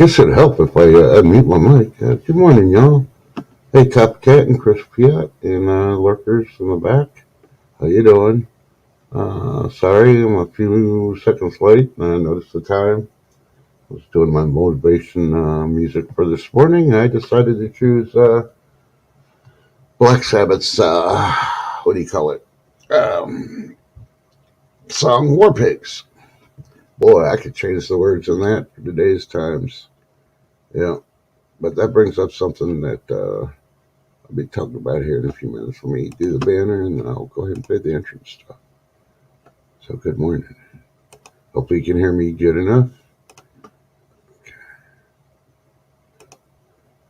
Guess it'd help if I unmute my mic. Good morning, y'all. Hey, Copycat and Chris Piat and lurkers in the back. How you doing? Sorry, I'm a few seconds late. I noticed the time. I was doing my motivation music for this morning. I decided to choose Black Sabbath's, what do you call it? Song War Pigs. Boy, I could change the words on that for today's times. Yeah, but that brings up something that I'll be talking about here in a few minutes. Let me do the banner and then I'll go ahead and play the entrance stuff. So, good morning. Hopefully, you can hear me good enough. Okay.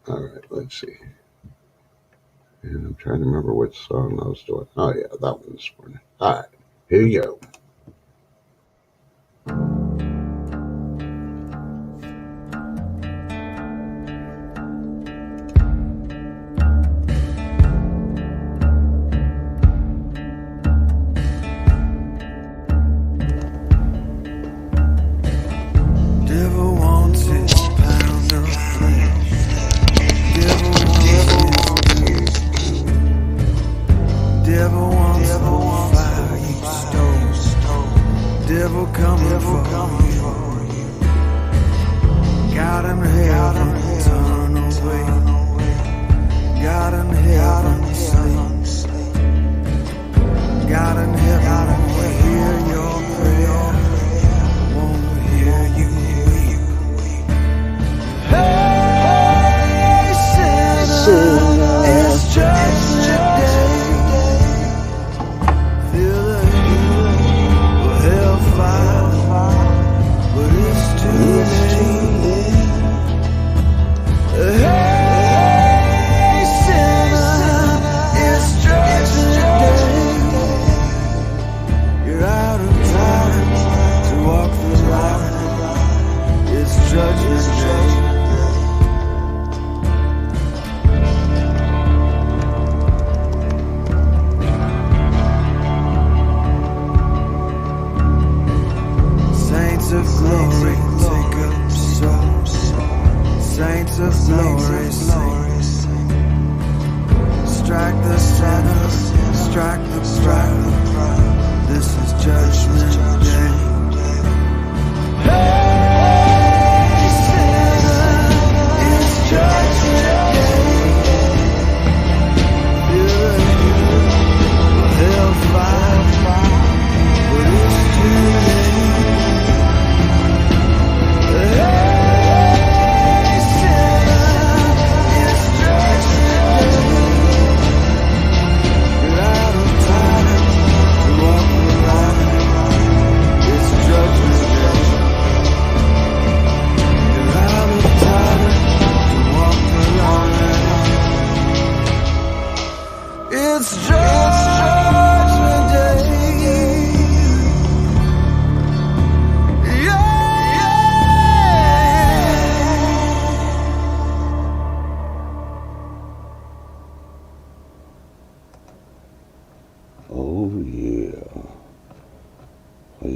All right, let's see. And I'm trying to remember what song I was doing. Oh, yeah, that one this morning. All right, here you go.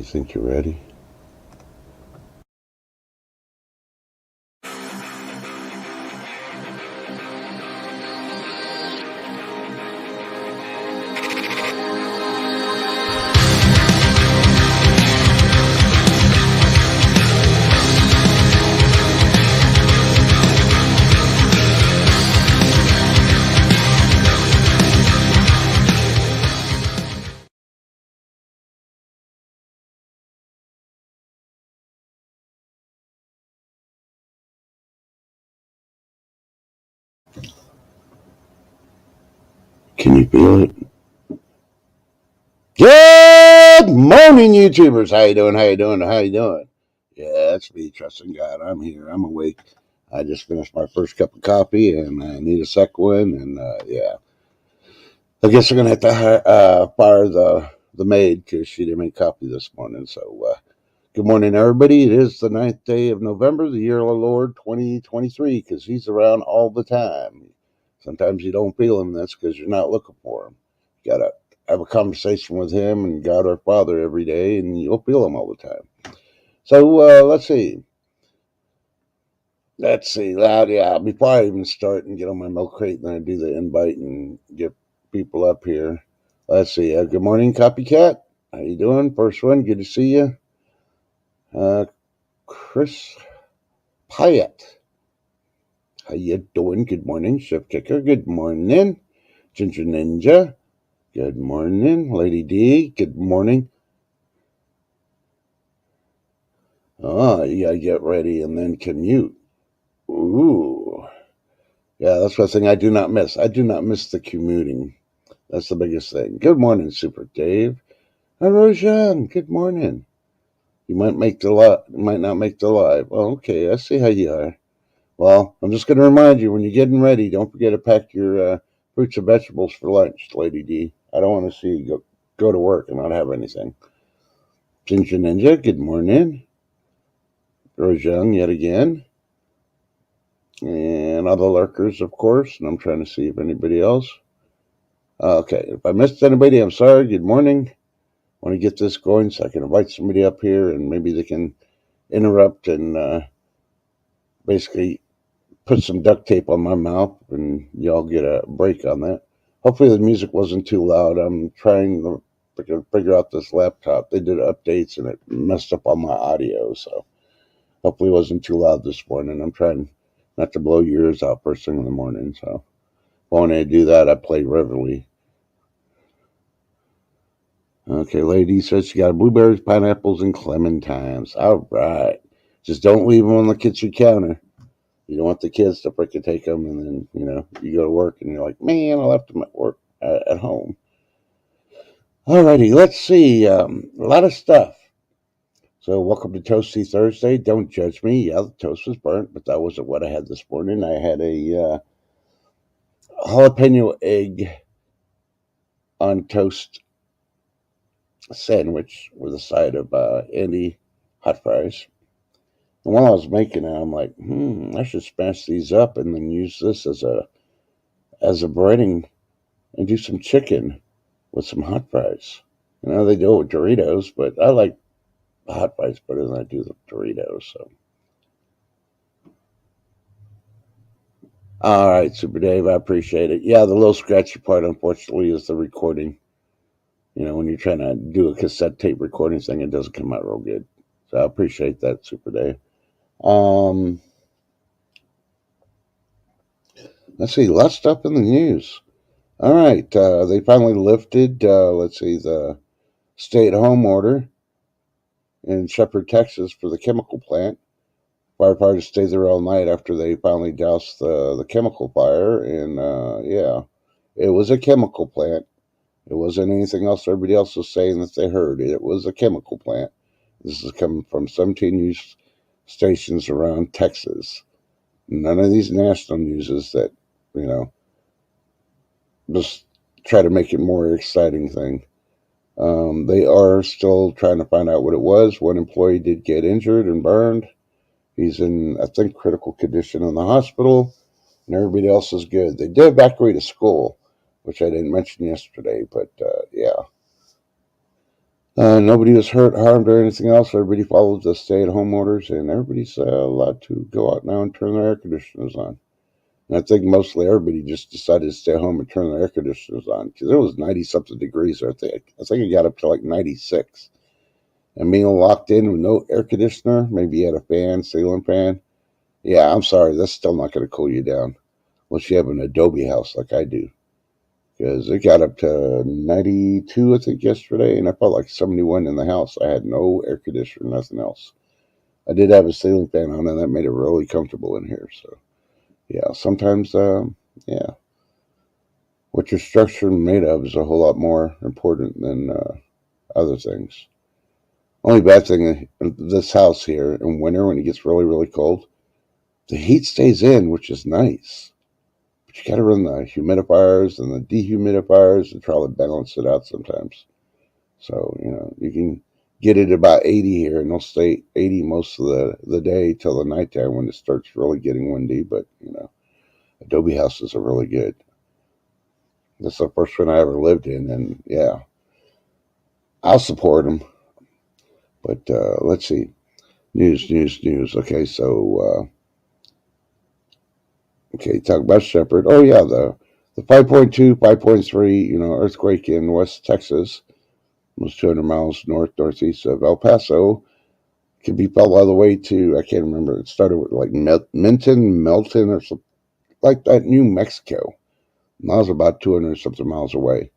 Think you're ready? Can you feel it? Good morning, YouTubers. How you doing? How you doing? How you doing? Yeah, that's me, trusting God. I'm here. I'm awake. I just finished my first cup of coffee, and I need a second one. And yeah, I guess I'm gonna have to fire the maid because she didn't make coffee this morning. So, good morning, everybody. It is the 9th day of November, the year of the Lord, 2023. Because He's around all the time. Sometimes you don't feel Him. That's because you're not looking for Him. You gotta have a conversation with Him and God our Father every day, and you'll feel Him all the time. So let's see. Let's see. Loud, yeah. Before I even start and get on my milk crate, then I do the invite and get people up here. Let's see. Good morning, Copycat. How you doing? First one. Good to see you. Uh, Chris Pyatt. How you doing? Good morning, Chef Kicker. Good morning, Ginger Ninja. Good morning, Lady D. Good morning. Oh, you gotta get ready and then commute. Ooh. Yeah, that's one thing I do not miss. I do not miss the commuting. That's the biggest thing. Good morning, Super Dave. Hi, Rojan. Good morning. You might make the might not make the live. Well, okay, I see how you are. Well, I'm just going to remind you when you're getting ready, don't forget to pack your fruits and vegetables for lunch, Lady D. I don't want to see you go to work and not have anything. Ginger Ninja, good morning. Rojan, yet again. And other lurkers, of course. And I'm trying to see if anybody else. Okay, if I missed anybody, I'm sorry. Good morning. I want to get this going so I can invite somebody up here and maybe they can interrupt and basically put some duct tape on my mouth and y'all get a break on that. Hopefully the music wasn't too loud. I'm trying to figure out this laptop. They did updates and it messed up all my audio, so hopefully it wasn't too loud this morning. I'm trying not to blow your ears out first thing in the morning, so when I do that, I play Reveille. Okay, lady says she got blueberries, pineapples, and clementines. All right. Just don't leave them on the kitchen counter. You don't want the kids to freaking take them, and then you go to work and you're like, man, I left them at work at home. Alrighty, let's see. A lot of stuff. So, welcome to Toasty Thursday. Don't judge me. Yeah, the toast was burnt, but that wasn't what I had this morning. I had a jalapeno egg on toast sandwich with a side of Andy hot fries. And while I was making it, I'm like, I should smash these up and then use this as a breading and do some chicken with some hot fries. They do it with Doritos, but I like the hot fries better than I do the Doritos. So, all right, Super Dave, I appreciate it. Yeah, the little scratchy part, unfortunately, is the recording. When you're trying to do a cassette tape recording thing, it doesn't come out real good. So I appreciate that, Super Dave. Let's see, lots of stuff in the news. All right, they finally lifted, let's see, the stay-at-home order in Shepherd, Texas for the chemical plant. Firefighters stayed there all night after they finally doused the chemical fire. And yeah, it was a chemical plant. It wasn't anything else everybody else was saying that they heard. It was a chemical plant. This is coming from 17 news stations around Texas. None of these national newses that, you know, just try to make it more exciting thing. They are still trying to find out what it was. One employee did get injured and burned. He's in, I think, critical condition in the hospital, and everybody else is good. They did evacuate a school, which I didn't mention yesterday, but yeah. Nobody was hurt, harmed, or anything else. Everybody followed the stay-at-home orders, and everybody's allowed to go out now and turn their air conditioners on. And I think mostly everybody just decided to stay home and turn their air conditioners on because it was 90-something degrees. I think it got up to like 96. And being locked in with no air conditioner, maybe you had a fan, ceiling fan. Yeah, I'm sorry, that's still not going to cool you down unless you have an Adobe house like I do. Because it got up to 92, I think, yesterday, and I felt like 71 in the house. I had no air conditioner, nothing else. I did have a ceiling fan on, and that made it really comfortable in here. So, yeah, sometimes, yeah, what your structure made of is a whole lot more important than other things. Only bad thing in this house here in winter when it gets really, really cold, the heat stays in, which is nice. But you got to run the humidifiers and the dehumidifiers and try to balance it out sometimes. So, you can get it about 80 here and it'll stay 80 most of the day till the nighttime when it starts really getting windy. But, Adobe houses are really good. That's the first one I ever lived in. And yeah, I'll support them. But let's see. News. Okay, so Okay, talk about Shepherd. Oh yeah, the 5.2, 5.3, earthquake in West Texas, almost 200 miles northeast of El Paso, could be felt all the way to, I can't remember. It started with like Melton, or something like that, New Mexico. And that was about 200 something miles away.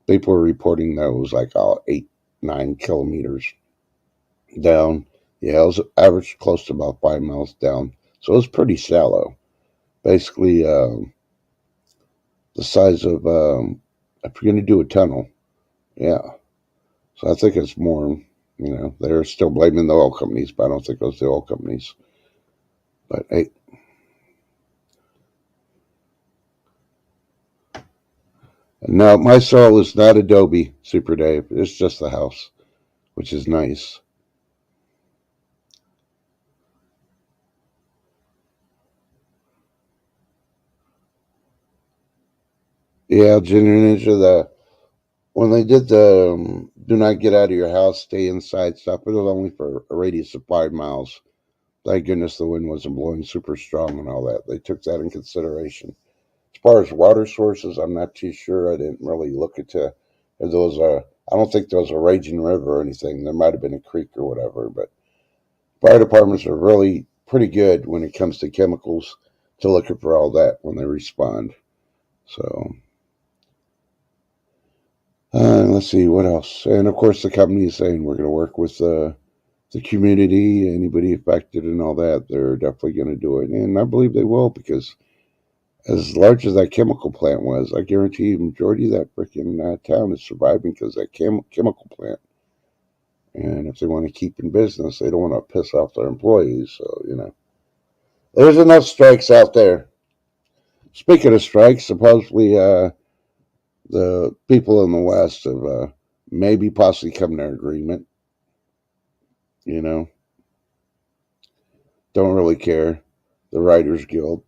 People were reporting that it was like 8, 9 kilometers down. Yeah, it was average close to about 5 miles down. So it was pretty shallow. Basically, the size of, if you're going to do a tunnel, yeah. So I think it's more, they're still blaming the oil companies, but I don't think it was the oil companies. But hey, no, my soul is not Adobe, Super Dave. It's just the house, which is nice. Yeah, Junior Ninja, when they did the do not get out of your house, stay inside stuff, it was only for a radius of 5 miles. Thank goodness the wind wasn't blowing super strong and all that. They took that in consideration. As far as water sources, I'm not too sure. I didn't really look into if there was a. I don't think there was a raging river or anything. There might have been a creek or whatever, but fire departments are really pretty good when it comes to chemicals to looking for all that when they respond. So let's see what else. And of course, the company is saying we're going to work with the community, anybody affected, and all that. They're definitely going to do it, and I believe they will because as large as that chemical plant was, I guarantee you, the majority of that freaking town is surviving because of that chemical plant. And if they want to keep in business, they don't want to piss off their employees. So there's enough strikes out there. Speaking of strikes, supposedly the people in the West have maybe possibly come to an agreement. You know, don't really care. The Writers Guild,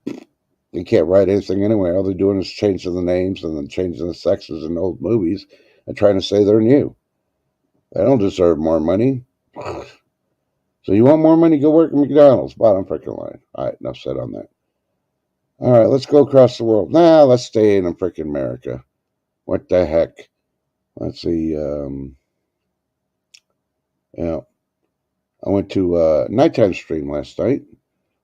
they can't write anything anyway. All they're doing is changing the names and then changing the sexes in old movies and trying to say they're new. They don't deserve more money. So you want more money? Go work at McDonald's. Bottom freaking line. All right, enough said on that. All right, let's go across the world. Nah, let's stay in freaking America. What the heck? Let's see. Yeah, I went to nighttime stream last night.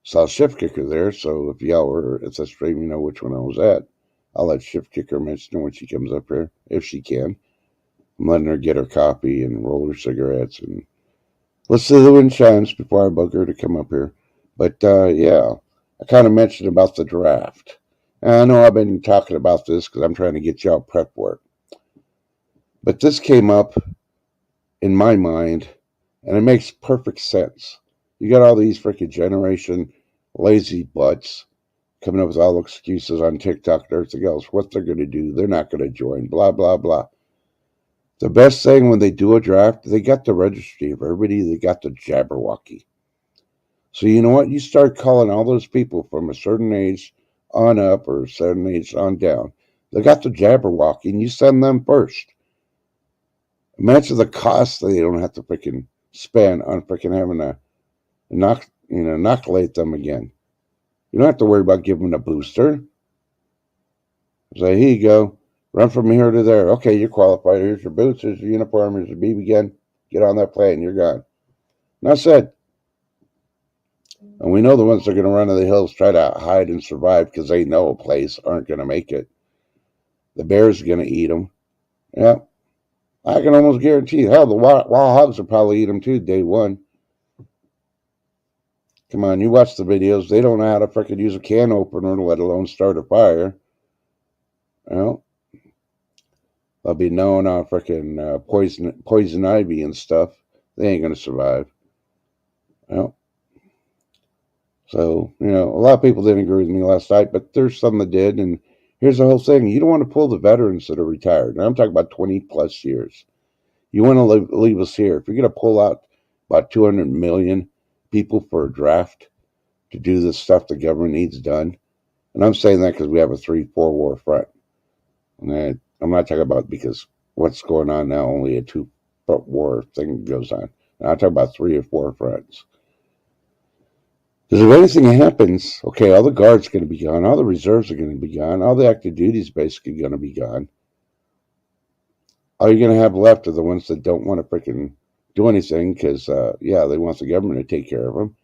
Saw Shift Kicker there, so if y'all were at the stream, you know which one I was at. I'll let Shift Kicker mention it when she comes up here, if she can. I'm letting her get her coffee and roll her cigarettes and listen to the wind chimes before I bug her to come up here. But yeah, I kind of mentioned about the draft. And I know I've been talking about this because I'm trying to get y'all prep work. But this came up in my mind, and it makes perfect sense. You got all these freaking generation lazy butts coming up with all excuses on TikTok and everything else. What they're going to do, they're not going to join, blah, blah, blah. The best thing when they do a draft, they got the registry of everybody, they got the Jabberwocky. So you know what? You start calling all those people from a certain age on up or a certain age on down. They got the Jabberwocky, and you send them first. Imagine the cost they don't have to freaking spend on freaking having to inoculate them again. You don't have to worry about giving them a booster. Say, here you go. Run from here to there. Okay, you're qualified. Here's your boots. Here's your uniform. Here's your BB gun. Get on that plane. You're gone. And that's it. And we know the ones that are going to run to the hills, try to hide and survive because they know a place, aren't going to make it. The bears are going to eat them. Yeah, I can almost guarantee you. Hell, the wild hogs will probably eat them too, day one. Come on, you watch the videos. They don't know how to freaking use a can opener, let alone start a fire. Well, they'll be known on freaking poison ivy and stuff. They ain't going to survive. Well, so, a lot of people didn't agree with me last night, but there's some that did. And here's the whole thing. You don't want to pull the veterans that are retired. And I'm talking about 20 plus years. You want to leave us here. If you're going to pull out about 200 million people for a draft to do the stuff the government needs done, and I'm saying that because we have a 3-4 war front. And I'm not talking about because what's going on now, only a 2 front war thing goes on. And I'm talking about 3 or 4 fronts. Because if anything happens, okay, all the guards are going to be gone, all the reserves are going to be gone, all the active duty is basically going to be gone. All you're going to have left are the ones that don't want to freaking do anything because, yeah, they want the government to take care of them.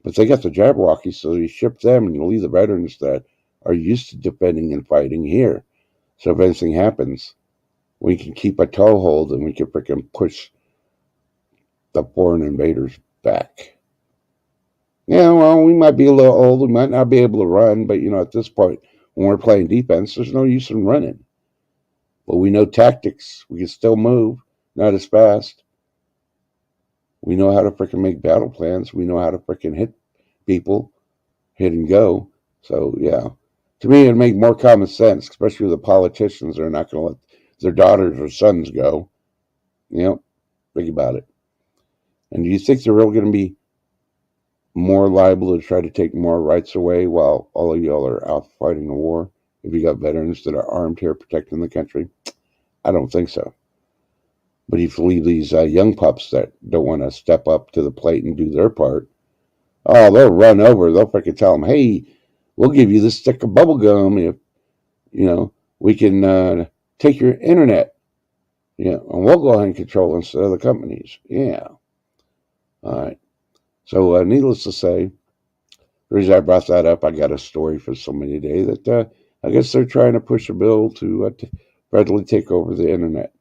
But they got the Jabberwockies, so you ship them and you leave the veterans that are used to defending and fighting here. So if anything happens, we can keep a toehold and we can freaking push the foreign invaders back. Yeah, well, we might be a little old, we might not be able to run, but at this point, when we're playing defense, there's no use in running. But we know tactics. We can still move, not as fast. We know how to freaking make battle plans. We know how to freaking hit people, hit and go. So, yeah. To me, it'd make more common sense, especially with the politicians that are not going to let their daughters or sons go. Think about it. And do you think they're really going to be more liable to try to take more rights away while all of y'all are out fighting a war? If you got veterans that are armed here protecting the country? I don't think so. But if you leave these young pups that don't want to step up to the plate and do their part, oh, they'll run over. They'll freaking tell them, hey, we'll give you this stick of bubble gum if, we can take your internet. And we'll go ahead and control instead of the companies. Yeah. All right. So, needless to say, the reason I brought that up, I got a story for somebody today that I guess they're trying to push a bill to federally take over the internet.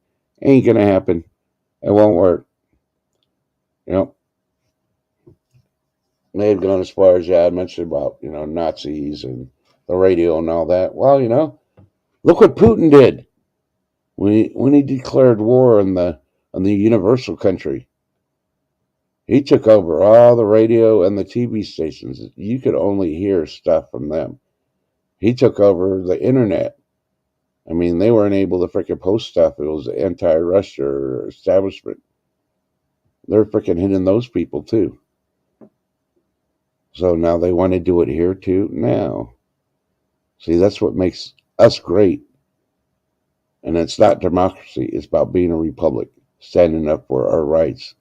Ain't going to happen. It won't work. May have gone as far as, I mentioned about, Nazis and the radio and all that. Well, look what Putin did when he declared war on the universal country. He took over all the radio and the TV stations. You could only hear stuff from them. He took over the internet. I mean, they weren't able to freaking post stuff. It was the anti-Russia establishment. They're freaking hitting those people too. So now they want to do it here too. Now, see, that's what makes us great. And it's not democracy. It's about being a republic, standing up for our rights,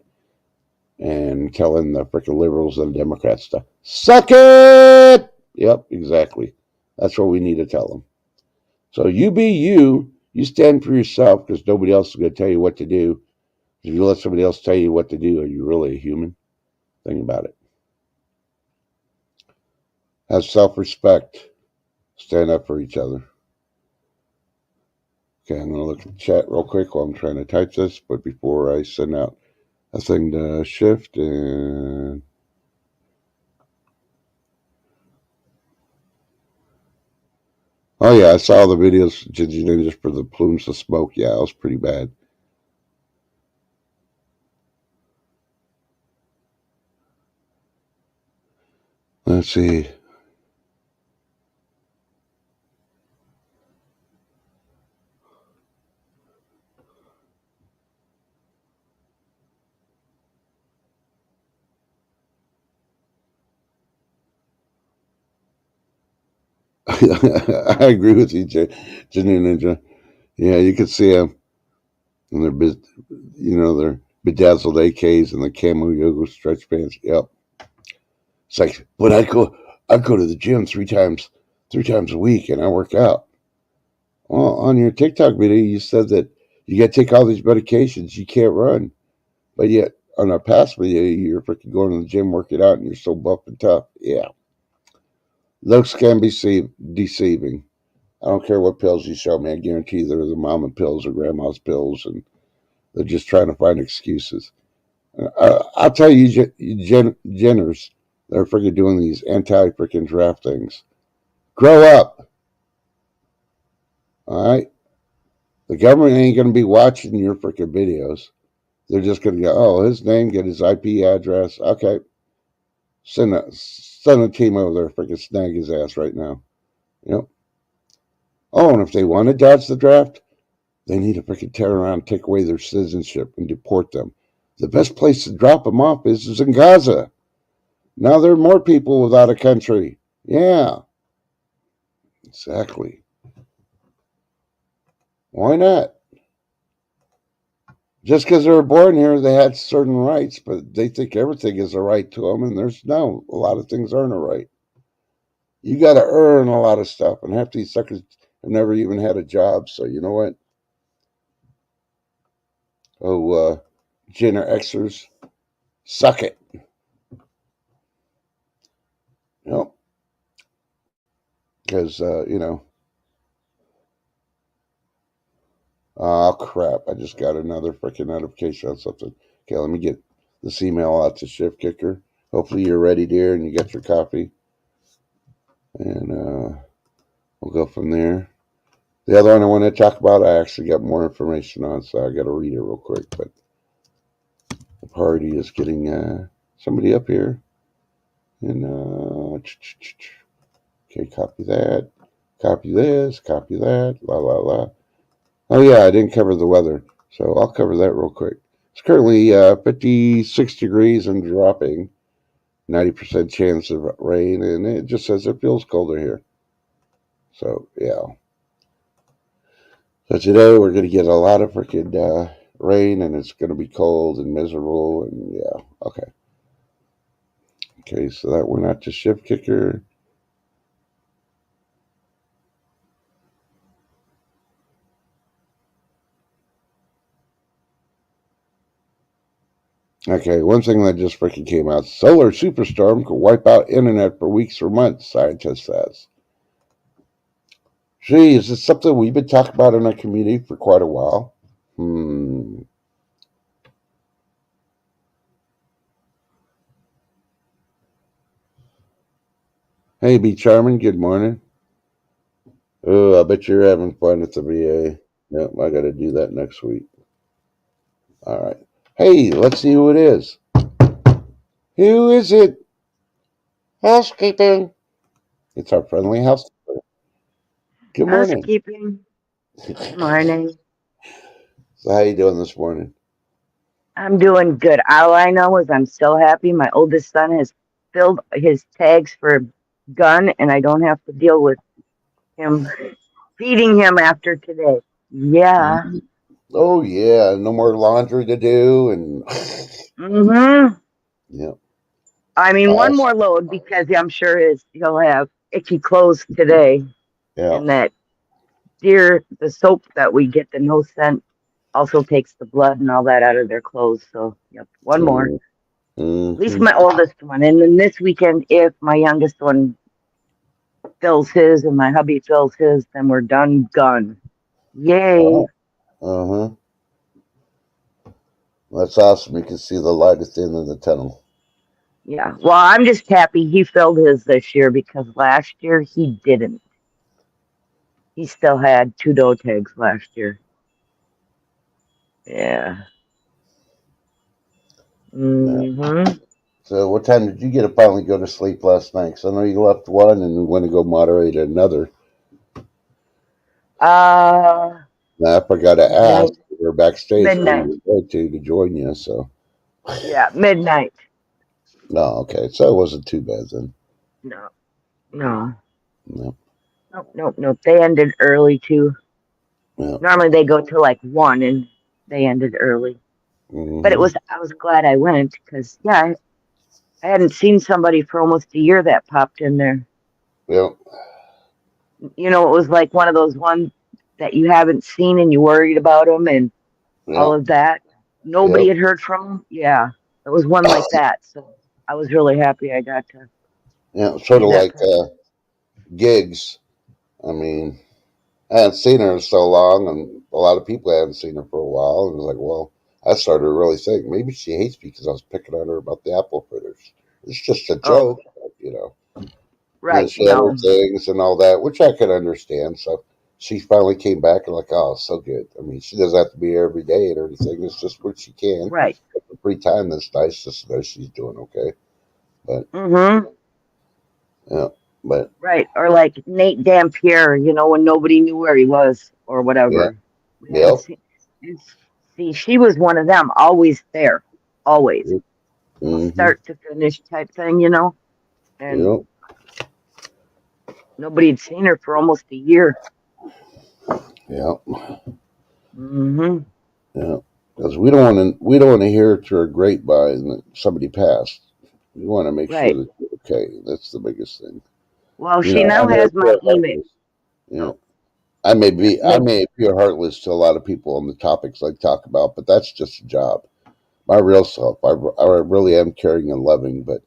and telling the freaking liberals and Democrats to suck it. Yep, exactly. That's what we need to tell them. So you be you. You stand for yourself because nobody else is going to tell you what to do. If you let somebody else tell you what to do, are you really a human? Think about it. Have self-respect. Stand up for each other. Okay, I'm going to look at the chat real quick while I'm trying to type this, but before I send out a thing to shift and... Oh yeah, I saw the videos just for the plumes of smoke. Yeah, it was pretty bad. Let's see. I agree with you, Jenny Ninja. Yeah, you could see them in their bedazzled AKs and the camo yoga stretch pants. Yep. It's like, but I'd go to the gym three times a week, and I work out. Well, on your TikTok video, you said that you got to take all these medications, you can't run, but yet on our past video, you're freaking going to the gym, working out, and you're so buff and tough. Yeah, looks can be deceiving. I don't care what pills you show me. I guarantee they're the mama pills or grandma's pills, and they're just trying to find excuses. I'll tell you, Jenners, they're freaking doing these anti-freaking draft things. Grow up, all right? The government ain't going to be watching your freaking videos. They're just going to go, oh, his name, get his IP address. Okay, send a team over there, freaking snag his ass right now. Yep. Oh, and if they want to dodge the draft, they need to freaking tear around, and take away their citizenship, and deport them. The best place to drop them off is in Gaza. Now there are more people without a country. Yeah, exactly. Why not? Just because they were born here, they had certain rights, but they think everything is a right to them, and there's no. A lot of things aren't a right. You got to earn a lot of stuff, and half these suckers have never even had a job. So you know what? Oh, Gen Xers, suck it. You know, because oh crap! I just got another freaking notification on something. Okay, let me get this email out to Shift Kicker. Hopefully you're ready, dear, and you got your copy, and we'll go from there. The other one I want to talk about, I actually got more information on, so I got to read it real quick. But the party is getting somebody up here, and okay, copy that, copy this, copy that, la la la. Oh yeah, I didn't cover the weather, so I'll cover that real quick. It's currently 56 degrees and dropping, 90% chance of rain, and it just says it feels colder here. So yeah. So today we're going to get a lot of freaking rain, and it's going to be cold and miserable, and yeah, okay. Okay, so that went out to Shift Kicker. Okay, one thing that just freaking came out: solar superstorm could wipe out internet for weeks or months. Scientist says. Gee, is this something we've been talking about in our community for quite a while? Hey, B Charming, good morning. Oh, I bet you're having fun at the VA. Yep, I got to do that next week. All right. Hey, let's see who it is. Who is it? Housekeeping. It's our friendly housekeeper. Good morning. Housekeeping. Good morning. So how you doing this morning? I'm doing good. All I know is I'm so happy my oldest son has filled his tags for a gun and I don't have to deal with him feeding him after today. Yeah. Oh yeah, no more laundry to do, and Mm-hmm. yeah, I mean, one awesome. more load because I'm sure he'll have itchy clothes today. Yeah. And that the soap that we get, the no scent, also takes the blood and all that out of their clothes. So, yep, one more. At least Mm-hmm. my oldest one. And then this weekend, if my youngest one fills his and my hubby fills his, then we're done. Gun. Yay. Uh huh. That's awesome. You can see the light at the end of the tunnel. Yeah. Well, I'm just happy he filled his this year because last year he didn't. He still had two doe tags last year. Yeah. Yeah. Mm-hmm. So, what time did you get to finally go to sleep last night? Because I know you left one and went to go moderate another. Uh, Now, I forgot to ask. midnight. We were backstage where Midnight. you were going to join you. So, Yeah, midnight. no, okay. So it wasn't too bad then. No, no. No, Nope, nope, nope. They ended early too. no. Normally they go till like 1 and they ended early. But Mm-hmm. I was glad I went because, yeah, I hadn't seen somebody for almost a year that popped in there. Yep. You know, it was like one of those ones that you haven't seen and you worried about them and all Yep. of that. Nobody Yep. had heard from them. Yeah, it was one like that. So I was really happy I got to Yeah. Sort see of that like person. gigs. I mean, I hadn't seen her in so long, and a lot of people hadn't seen her for a while. And it was like, well, I started to really think maybe she hates me because I was picking on her about the apple fritters. It's just a Oh, joke, you know. And then right. she had her No. things and all that, which I could understand. So she finally came back and like, oh, so good. I mean, she doesn't have to be here every day and everything. It's just when she can. Right. For free time, that's nice just to know she's doing okay. But Mm-hmm. yeah, but Right. Or like Nate Dampier, you know, when nobody knew where he was or yeah, whatever. We hadn't yep, seen. And see, she was one of them, always there, always, mm-hmm, start to finish type thing, you know. And yep, nobody had seen her for almost a year. yep, Hmm. yep. because we don't want to hear through a grapevine that somebody passed. We want to make sure Right. that you're okay. That's the biggest thing. Well, You she know, I now may has my appear email. heartless. Yeah, Oh, I like, may appear heartless to a lot of people on the topics I talk about, but that's just a job. My real self, I really am caring and loving. But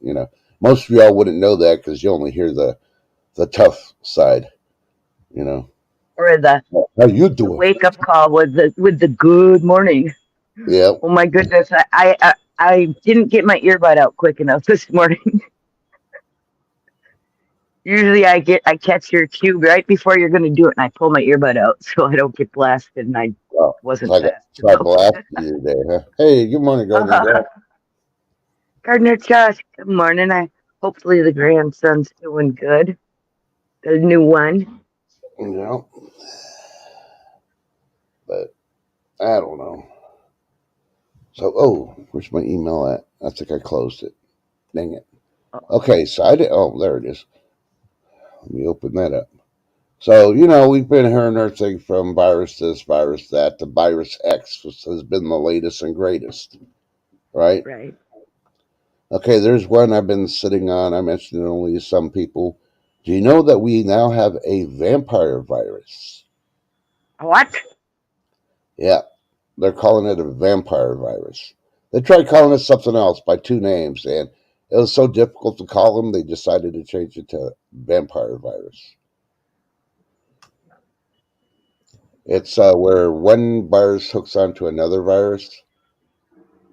most of y'all wouldn't know that because you only hear the tough side. You know, or how you the doing? wake up call with the good morning. Yeah. Oh my goodness, I didn't get my earbud out quick enough this morning. Usually I catch your cue right before you're going to do it, and I pull my earbud out so I don't get blasted, and I Well, wasn't fast so I enough. blasted you today, huh? Hey, good morning, Gardner. Gardner Josh, good morning. I hopefully the grandson's doing good. The new one. You know, but I don't know. So, where's my email at? I think I closed it. Dang it. Uh-oh. Okay, so I did. Oh, there it is. Let me open that up. So, we've been hearing everything from virus this, virus that, to virus X, which has been the latest and greatest, right? Right. Okay, there's one I've been sitting on. I mentioned it only to some people. Do you know that we now have a vampire virus? What? Yeah, they're calling it a vampire virus. They tried calling it something else by two names, and it was so difficult to call them, they decided to change it to vampire virus. It's where one virus hooks onto another virus,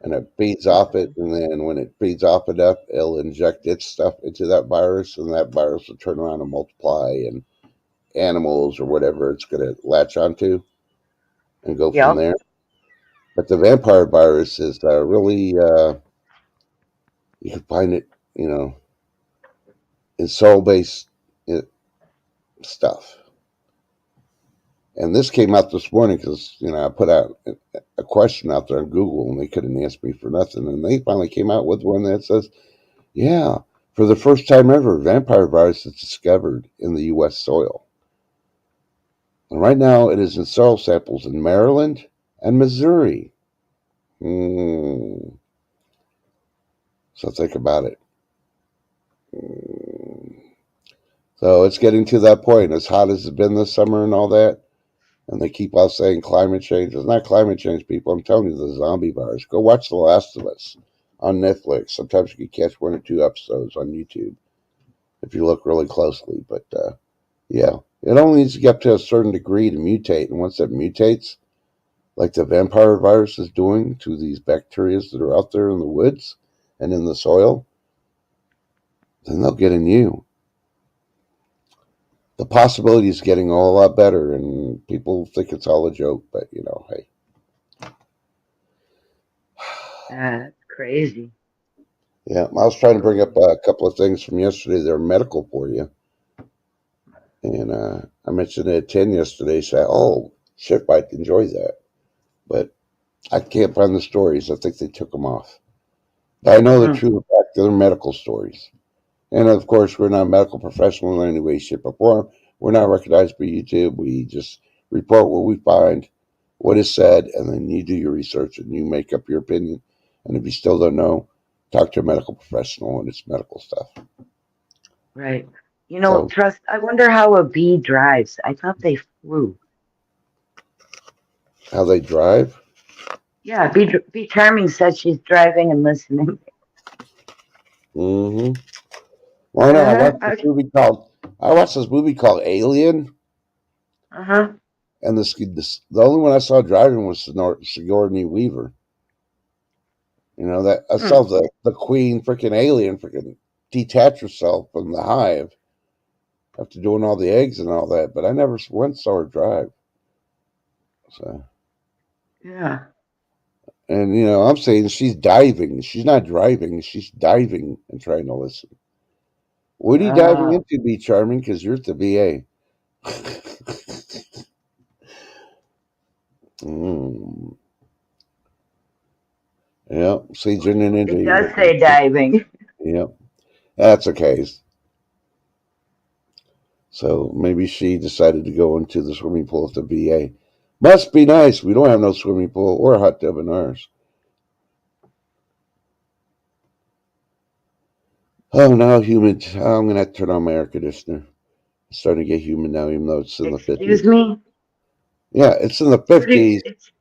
and it feeds off it, and then when it feeds off enough, it'll inject its stuff into that virus, and that virus will turn around and multiply, and animals or whatever it's going to latch onto and go from Yep. there. But the vampire virus is really, you can find it, you know, in soil based stuff. And this came out this morning because, I put out a question out there on Google and they couldn't answer me for nothing. And they finally came out with one that says, yeah, for the first time ever, vampire virus is discovered in the U.S. soil. And right now it is in soil samples in Maryland and Missouri. Mm. So think about it. Mm. So it's getting to that point, as hot as it's been this summer and all that. And they keep on saying climate change. It's not climate change, people. I'm telling you, the zombie virus. Go watch The Last of Us on Netflix. Sometimes you can catch one or two episodes on YouTube if you look really closely. But yeah, it only needs to get up to a certain degree to mutate. And once it mutates, like the vampire virus is doing to these bacteria that are out there in the woods and in the soil, then they'll get in you. The possibility is getting a lot better, and people think it's all a joke, but hey. That's crazy. Yeah, I was trying to bring up a couple of things from yesterday that are medical for you. And I mentioned it at 10 yesterday. So, shit, I'd enjoy that. But I can't find the stories. I think they took them off. But I know the Hmm. true fact. They're medical stories. And of course, we're not medical professionals in any way, shape, or form. We're not recognized by YouTube. We just report what we find, what is said, and then you do your research and you make up your opinion. And if you still don't know, talk to a medical professional and it's medical stuff. Right. So, Trust. I wonder how a bee drives. I thought they flew. how they drive? Yeah, Bee Charming said she's driving and listening. Mm-hmm. Well, no, Uh-huh. I watched this movie called Alien, Uh-huh. and the only one I saw driving was Sigourney Weaver. That I Hmm. saw the queen freaking alien freaking detach herself from the hive after doing all the eggs and all that, but I never once saw her drive. So, Yeah. and I'm saying she's diving. She's not driving. She's diving and trying to listen. What are you diving Wow. into, Be Charming? Because you're at the VA. Mm. Yeah, see, Junior Ninja, It you're does getting say diving. yeah, that's okay. So maybe she decided to go into the swimming pool at the VA. Must be nice. We don't have no swimming pool or a hot tub in ours. Oh, now humid. Oh, I'm gonna have to turn on my air conditioner. It's starting to get humid now, even though it's in the Excuse 50s. me. Yeah, it's in the 30, 50s it's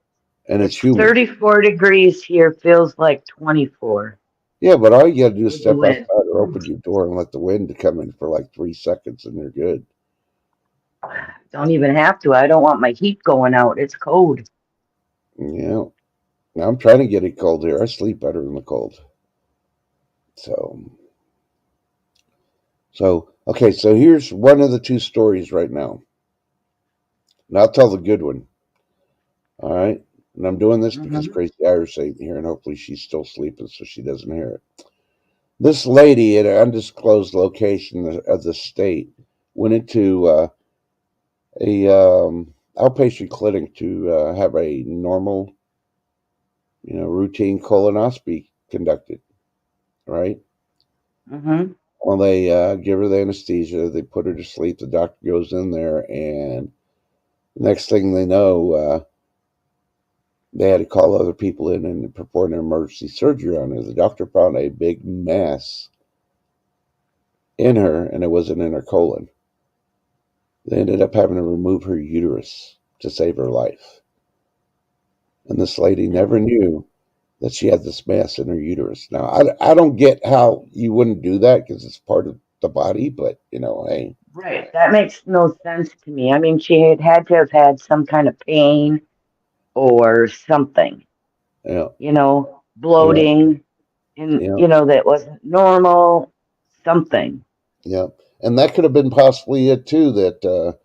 and it's it's humid. 34 degrees here. Feels like 24 Yeah, but all you gotta do is with the step wind. outside or open your door and let the wind come in for like 3 seconds, and you're good. Don't even have to. I don't want my heat going out. It's cold. Yeah. Now I'm trying to get it cold here. I sleep better in the cold. So, okay. So here's one of the two stories right now. And I'll tell the good one. All right. And I'm doing this because Hmm. Crazy Irish ain't here, and hopefully she's still sleeping so she doesn't hear it. This lady at an undisclosed location of the state went into a outpatient clinic to have a normal, routine colonoscopy conducted. Right. Hmm. Well, they give her the anesthesia. They put her to sleep. The doctor goes in there, and next thing they know, they had to call other people in and perform an emergency surgery on her. The doctor found a big mass in her, and it wasn't in her colon. They ended up having to remove her uterus to save her life. And this lady never knew that she had this mass in her uterus. Now, I don't get how you wouldn't do that because it's part of the body, but, hey, Right. That makes no sense to me. I mean, she had to have had some kind of pain or something, yeah, yeah, bloating, and, yeah. that wasn't normal, something. Yeah, and that could have been possibly it too. That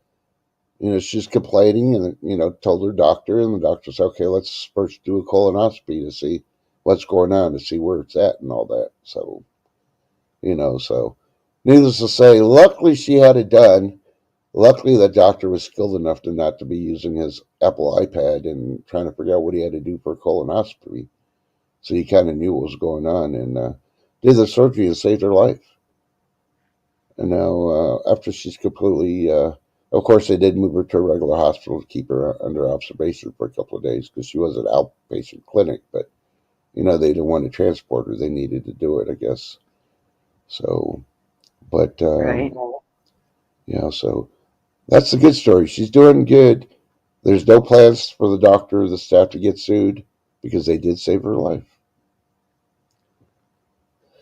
she's complaining, and told her doctor, and the doctor said, "Okay, let's first do a colonoscopy to see what's going on, to see where it's at, and all that." So needless to say, luckily she had it done. Luckily, the doctor was skilled enough to not to be using his Apple iPad and trying to figure out what he had to do for a colonoscopy. So he kind of knew what was going on and did the surgery and saved her life. And now, after she's completely, of course, they did move her to a regular hospital to keep her under observation for a couple of days because she was at outpatient clinic. But they didn't want to transport her; they needed to do it, I guess. So, but Right. so that's the good story. She's doing good. There's no plans for the doctor or the staff to get sued because they did save her life.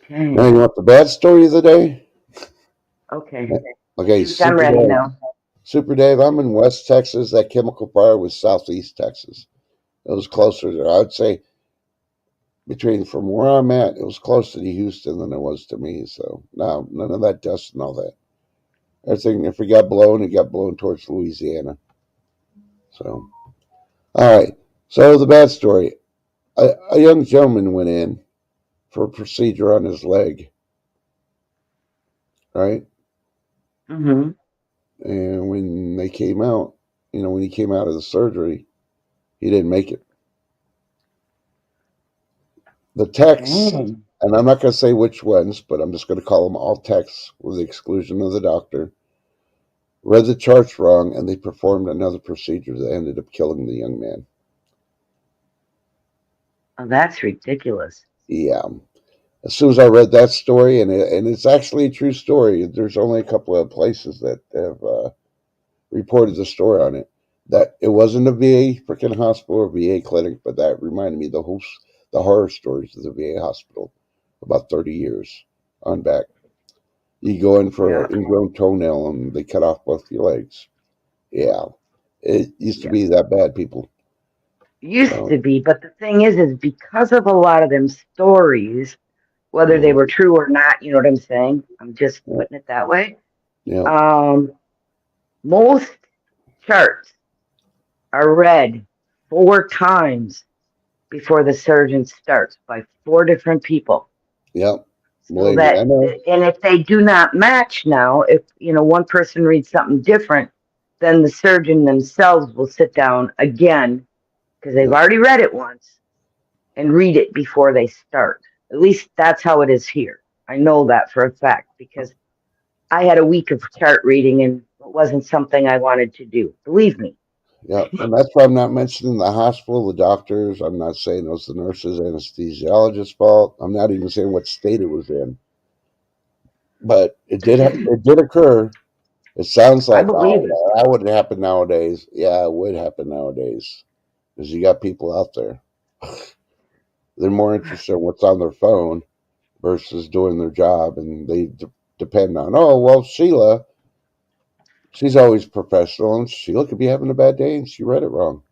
Now, you Okay. want the bad story of the day? Okay. Okay, Shoot, I'm Super ready Dave. now. Super Dave, I'm in West Texas. That chemical fire was Southeast Texas. It was closer there. I would say between from where I'm at, it was closer to Houston than it was to me. So no, none of that dust and all that. Everything, if it got blown towards Louisiana. So all right. So the bad story: a young gentleman went in for a procedure on his leg, right? Hmm. And when they came out, when he came out of the surgery, he didn't make it. The techs, Dang. and I'm not going to say which ones, but I'm just going to call them all techs with the exclusion of the doctor, read the charts wrong, and they performed another procedure that ended up killing the young man. Oh, that's ridiculous. Yeah. As soon as I read that story, and it's actually a true story, there's only a couple of places that have reported the story on it. That it wasn't a VA freaking hospital or VA clinic, but that reminded me of the horror stories of the VA hospital about 30 years on back. You go in for Yeah. an ingrown toenail and they cut off both your legs. Yeah. It used to Yeah. be that bad, people. Used So, to be, but the thing is because of a lot of them stories, whether they yeah, were true or not, you know what I'm saying? I'm just yeah, putting it that way. yeah, Um, most charts are read 4 times before the surgeon starts by 4 different people. yeah. So Believe me, I that, know. and if they do not match now, if, one person reads something different, then the surgeon themselves will sit down again because they've Yeah, already read it once and read it before they start. At least that's how it is here. I know that for a fact because I had a week of chart reading and it wasn't something I wanted to do. Believe me. Yeah, and that's why I'm not mentioning the hospital, the doctors. I'm not saying it was the nurses, anesthesiologist's fault. I'm not even saying what state it was in, but it did occur. It sounds I like, believe it. oh, that wouldn't happen nowadays. Yeah, it would happen nowadays because you got people out there. They're more interested in what's on their phone versus doing their job, and they depend on, oh, well, she's always professional, and Sheila could be having a bad day, and she read it wrong.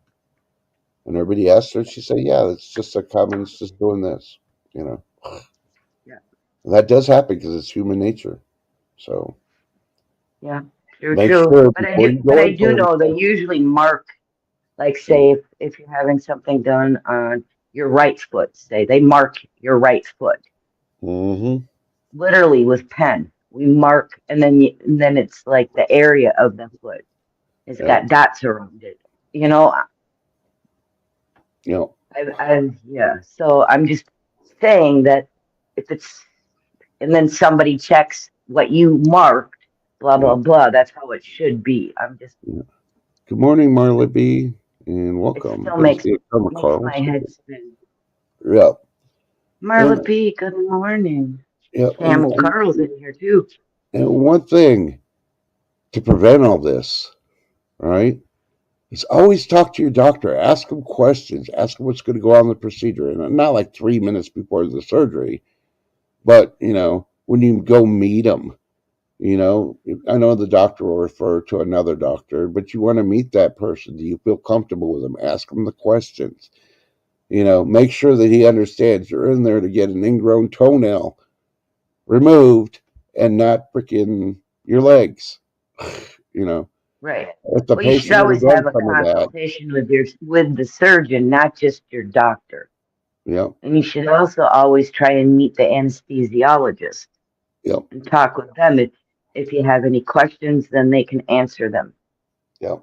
And everybody asked her, she said, yeah, it's just a Cummins just doing this, you know. Yeah, And that does happen because it's human nature. So yeah, true, make true. sure before you But go I in do for know they usually mark, like, say, if you're having something done on your right foot, say they mark your right foot mm-hmm. literally with pen. We mark, and then and then it's like the area of the foot. It's Yeah, got dots around it. You know, you know, yeah. So I'm just saying that if it's, and then somebody checks what you marked, blah, yeah, blah, blah, that's how it should be. I'm just, yeah. Good morning, Marla B, and it welcome. still Good to see you, Karma makes Carl. my head spin. Yeah, Marla and B, good morning. yeah, Camel Carl's in here too. and one thing to prevent all this, all right, is always talk to your doctor. Ask them questions. Ask them what's going to go on in the procedure, and not like 3 minutes before the surgery, but when you go meet them. I know the doctor will refer to another doctor, but you want to meet that person. Do you feel comfortable with them? Ask him the questions. Make sure that he understands you're in there to get an ingrown toenail removed and not freaking your legs. you know, Right. if the Well, you should patient would have always done have a some of that, consultation with the surgeon, not just your doctor. yep, And you should also always try and meet the anesthesiologist yep, and talk with them. If you have any questions, then they can answer them. yep.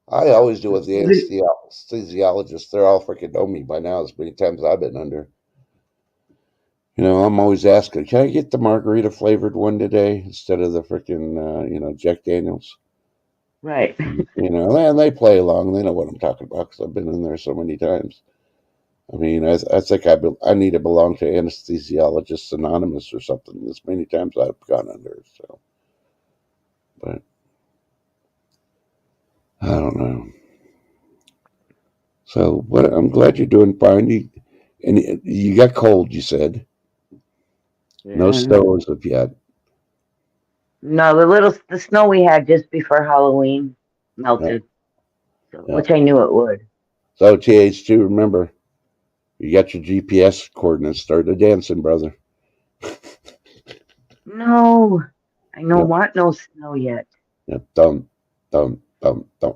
I always do with the Even anesthesiologists. They're all freaking know me by now, as many times I've been under. I'm always asking, can I get the margarita flavored one today instead of the freaking, Jack Daniels? right. And they play along. They know what I'm talking about because I've been in there so many times. I mean, I think I need to belong to Anesthesiologists Anonymous or something as many times I've gone under. So, but I don't know. So, what? I'm glad you're doing fine. You got cold, you said. No Yeah. snow as of yet. No, the snow we had just before Halloween Yeah, melted, so, yeah. which I knew it would. So, TH2, remember, you got your GPS coordinates. Start the dancing, brother. No, I don't Yep, want no snow yet. yep. Don't.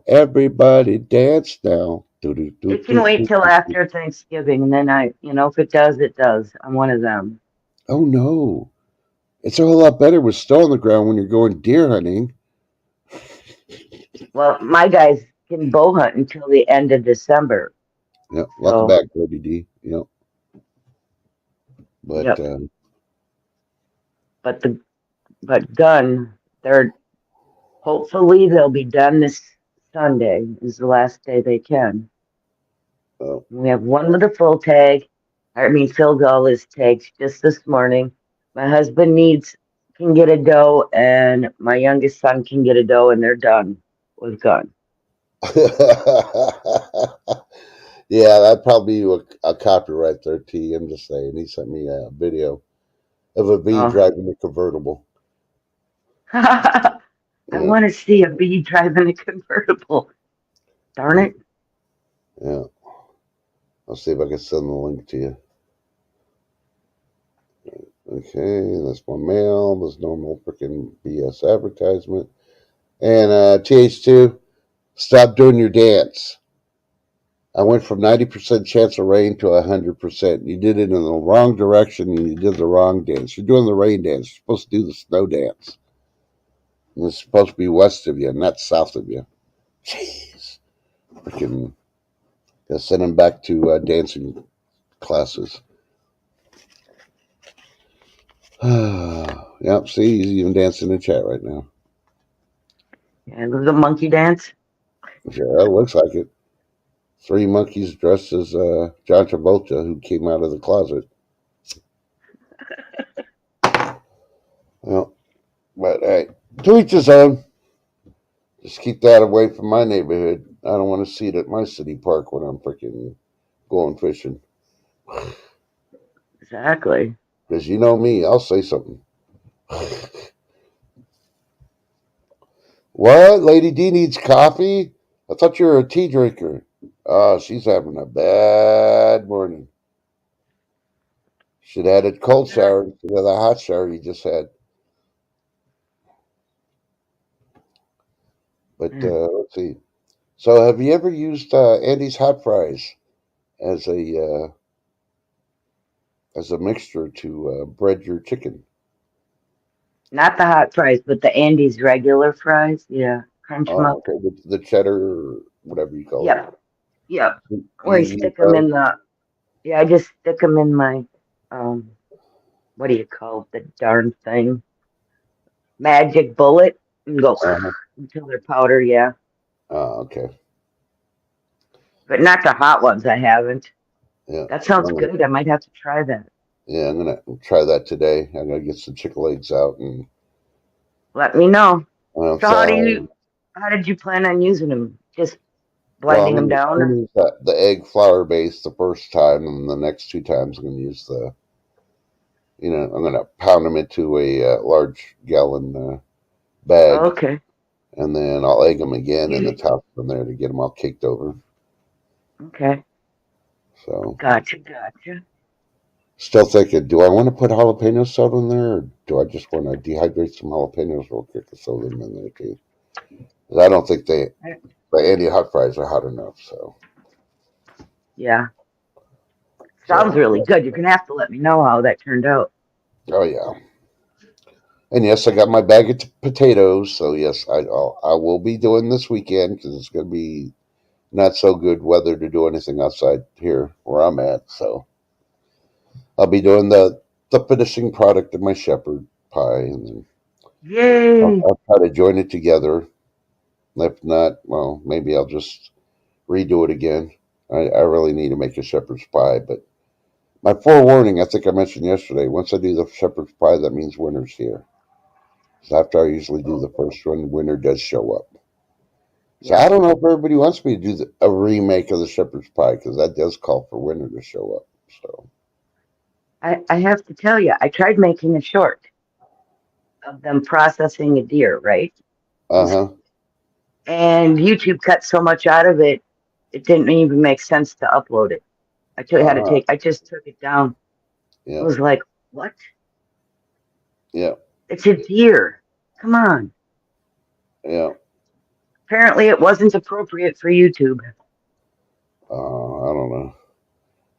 Everybody dance now. Do, do, do, It can do, wait do, till do. after Thanksgiving, and then if it does, it does. I'm one of them. Oh, no. It's a whole lot better with snow on the ground when you're going deer hunting. Well, my guys can bow hunt until the end of December. Yep, welcome So, back, Cody D. Yep, but yep. But done. They're hopefully they'll be done this Sunday. Is the last day they can. oh. We have one with a full tag. I mean, filled all his tags just this morning. My husband can get a doe, and my youngest son can get a doe, and they're done with gun. Yeah, that'd probably be a copyright there, T. I'm just saying. He sent me a video of a bee Oh. driving a convertible. I Yeah, want to see a bee driving a convertible. Darn yeah, it. yeah. I'll see if I can send the link to you. Okay, that's my mail. There's normal freaking BS advertisement. And TH2, stop doing your dance. I went from 90% chance of rain to 100%. You did it in the wrong direction and you did the wrong dance. You're doing the rain dance. You're supposed to do the snow dance. And it's supposed to be west of you, not south of you. Jeez. Freaking gotta send him back to dancing classes. Yep, see, he's even dancing in the chat right now. Yeah, it was a monkey dance. Yeah, it looks like it. Three monkeys dressed as John Travolta who came out of the closet. Well, but hey, to each his own. Just keep that away from my neighborhood. I don't want to see it at my city park when I'm freaking going fishing. Exactly. Because you know me, I'll say something. What? Lady D needs coffee? I thought you were a tea drinker. Oh, she's having a bad morning. Should have had a cold shower instead of the hot shower you just had. But let's see. So, have you ever used Andy's hot fries as a mixture to bread your chicken? Not the hot fries, but the Andy's regular fries. Yeah, crunch them Oh, up. okay. The cheddar, or whatever you call Yep, yep. it. Or You you use stick them those? in the. Yeah, I just stick them in my. Um, what do you call the darn thing? Magic bullet, and go Uh-huh. until they're powder. Yeah, Oh, okay. but not the hot ones. I haven't. Yeah. That sounds I'm gonna, good. I might have to try that. yeah, I'm gonna try that today. I'm gonna get some chicken legs out and Let me know. So how do so you? How did you plan on using them? Just well, blending them I'm down, gonna or use the egg flour base the first time, and the next two times I'm gonna use I'm gonna pound them into a large gallon oh, bag, okay? and then I'll egg them again and then You toss them there to get them all caked over. okay? So Gotcha, gotcha. still thinking, do I want to put jalapeno salt in there, or do I just want to dehydrate some jalapenos real quick and throw them in there too? 'Cause I don't think the Andy hot fries are hot enough. Yeah, sounds So really good. You're gonna have to let me know how that turned out. oh yeah. And yes, I got my bag of potatoes. So yes, I will be doing this weekend because it's going to be not so good weather to do anything outside here where I'm at. So I'll be doing the finishing product of my shepherd pie, and then Yay! I'll try to join it together. If not, well, maybe I'll just redo it again. I really need to make a shepherd's pie, but my forewarning, I think I mentioned yesterday, once I do the shepherd's pie, that means winter's here. So after I usually do the first one, winter does show up. So I Yep. don't know if everybody wants me to do a remake of the shepherd's pie because that does call for winter to show up. So I have to tell you, I tried making a short of them processing a deer, right? uh huh, And YouTube cut so much out of it, it didn't even make sense to upload it. Had to uh take. I just took it down. It yeah, was like, what? yeah, It's a deer. Come on. yeah. Apparently, it wasn't appropriate for YouTube. I don't know.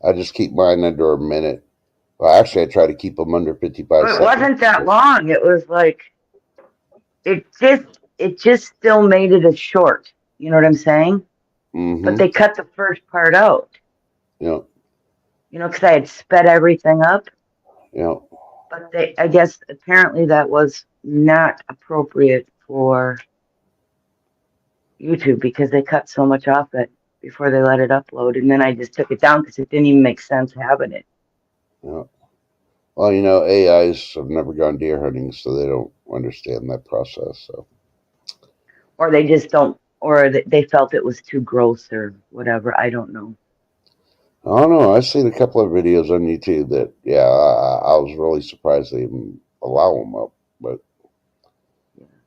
I just keep mine under a minute. Well, actually, I try to keep them under 55 It seconds. wasn't that long. It was like it just still made it a short. You know what I'm saying? But Mm-hmm. they cut the first part out. Yeah, Because I had sped everything up. yeah, But I guess, apparently that was not appropriate for YouTube because they cut so much off it before they let it upload. And then I just took it down because it didn't even make sense having it. yeah. Well, AIs have never gone deer hunting, so they don't understand that process. So Or they just don't, or they felt it was too gross or whatever. I don't know. I don't know. I've seen a couple of videos on YouTube that, yeah, I was really surprised they even allow them up. But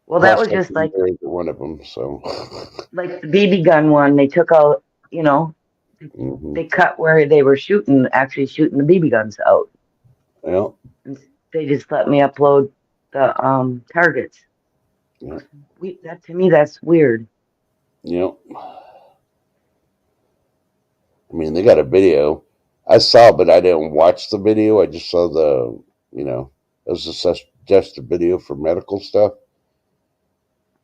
Well, that was just processing there is one of them. So, like the BB gun one. They took out, you know, hmm, they cut where they were actually shooting the BB guns out. yeah, And they just let me upload the targets. yeah, That to me, that's weird. yeah. I mean, they got a video. I saw, but I didn't watch the video. I just saw it was a suggested video for medical stuff,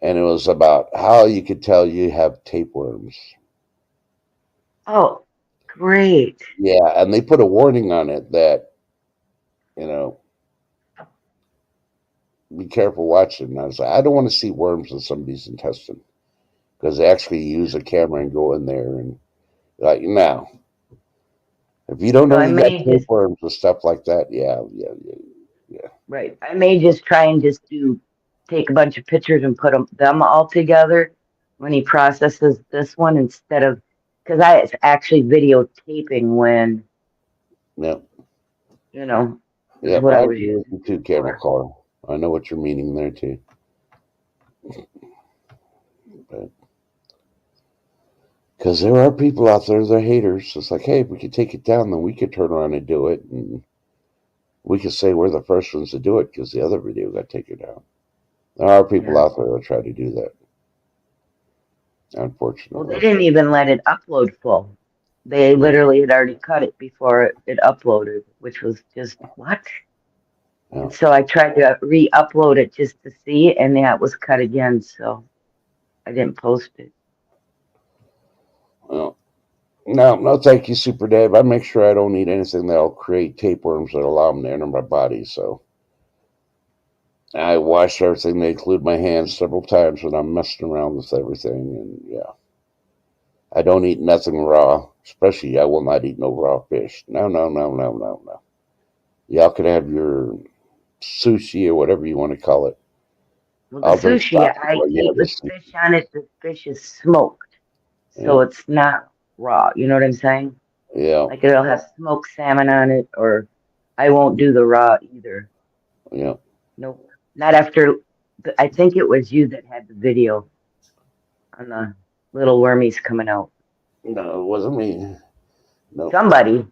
and it was about how you could tell you have tapeworms. Oh, great. Yeah, and they put a warning on it that you know be careful watching. And I was like, I don't want to see worms in somebody's intestine because they actually use a camera and go in there and like now. If you don't So know I you got may just tapeworms and stuff like that, yeah. right. I may just try and just take a bunch of pictures and put them all together when he processes this one instead of because I it's actually videotaping when Yeah, you know is yep. what I I was agree with using you too, Camel before. Carl. I know what you're meaning there too. Because there are people out there, they're haters. It's like, hey, if we could take it down, then we could turn around and do it. And we could say we're the first ones to do it because the other video got taken down. There are people Yeah. out there that try to do that, Well, they unfortunately. didn't even let it upload full. They Yeah, literally had already cut it before it uploaded, which was just what? yeah. And so I tried to re-upload it just to see, and yeah, it was cut again. So I didn't post it. Well, no, thank you, Super Dave. I make sure I don't eat anything that'll create tapeworms that allow them to enter my body. So I wash everything. They include my hands several times when I'm messing around with everything. And yeah, I don't eat nothing raw. Especially, I will not eat no raw fish. No, no, no, no, no, no. Y'all can have your sushi or whatever you want to call it. Well, the I'll drink sushi sake I while you eat have the with sushi. fish on it. The fish is smoked, Yeah, so it's not raw. You know what I'm saying? yeah, Like it'll have smoked salmon on it, or I won't do the raw either. yeah. Nope, not after. I think it was you that had the video on the little wormies coming out. No, it wasn't me. No. Somebody.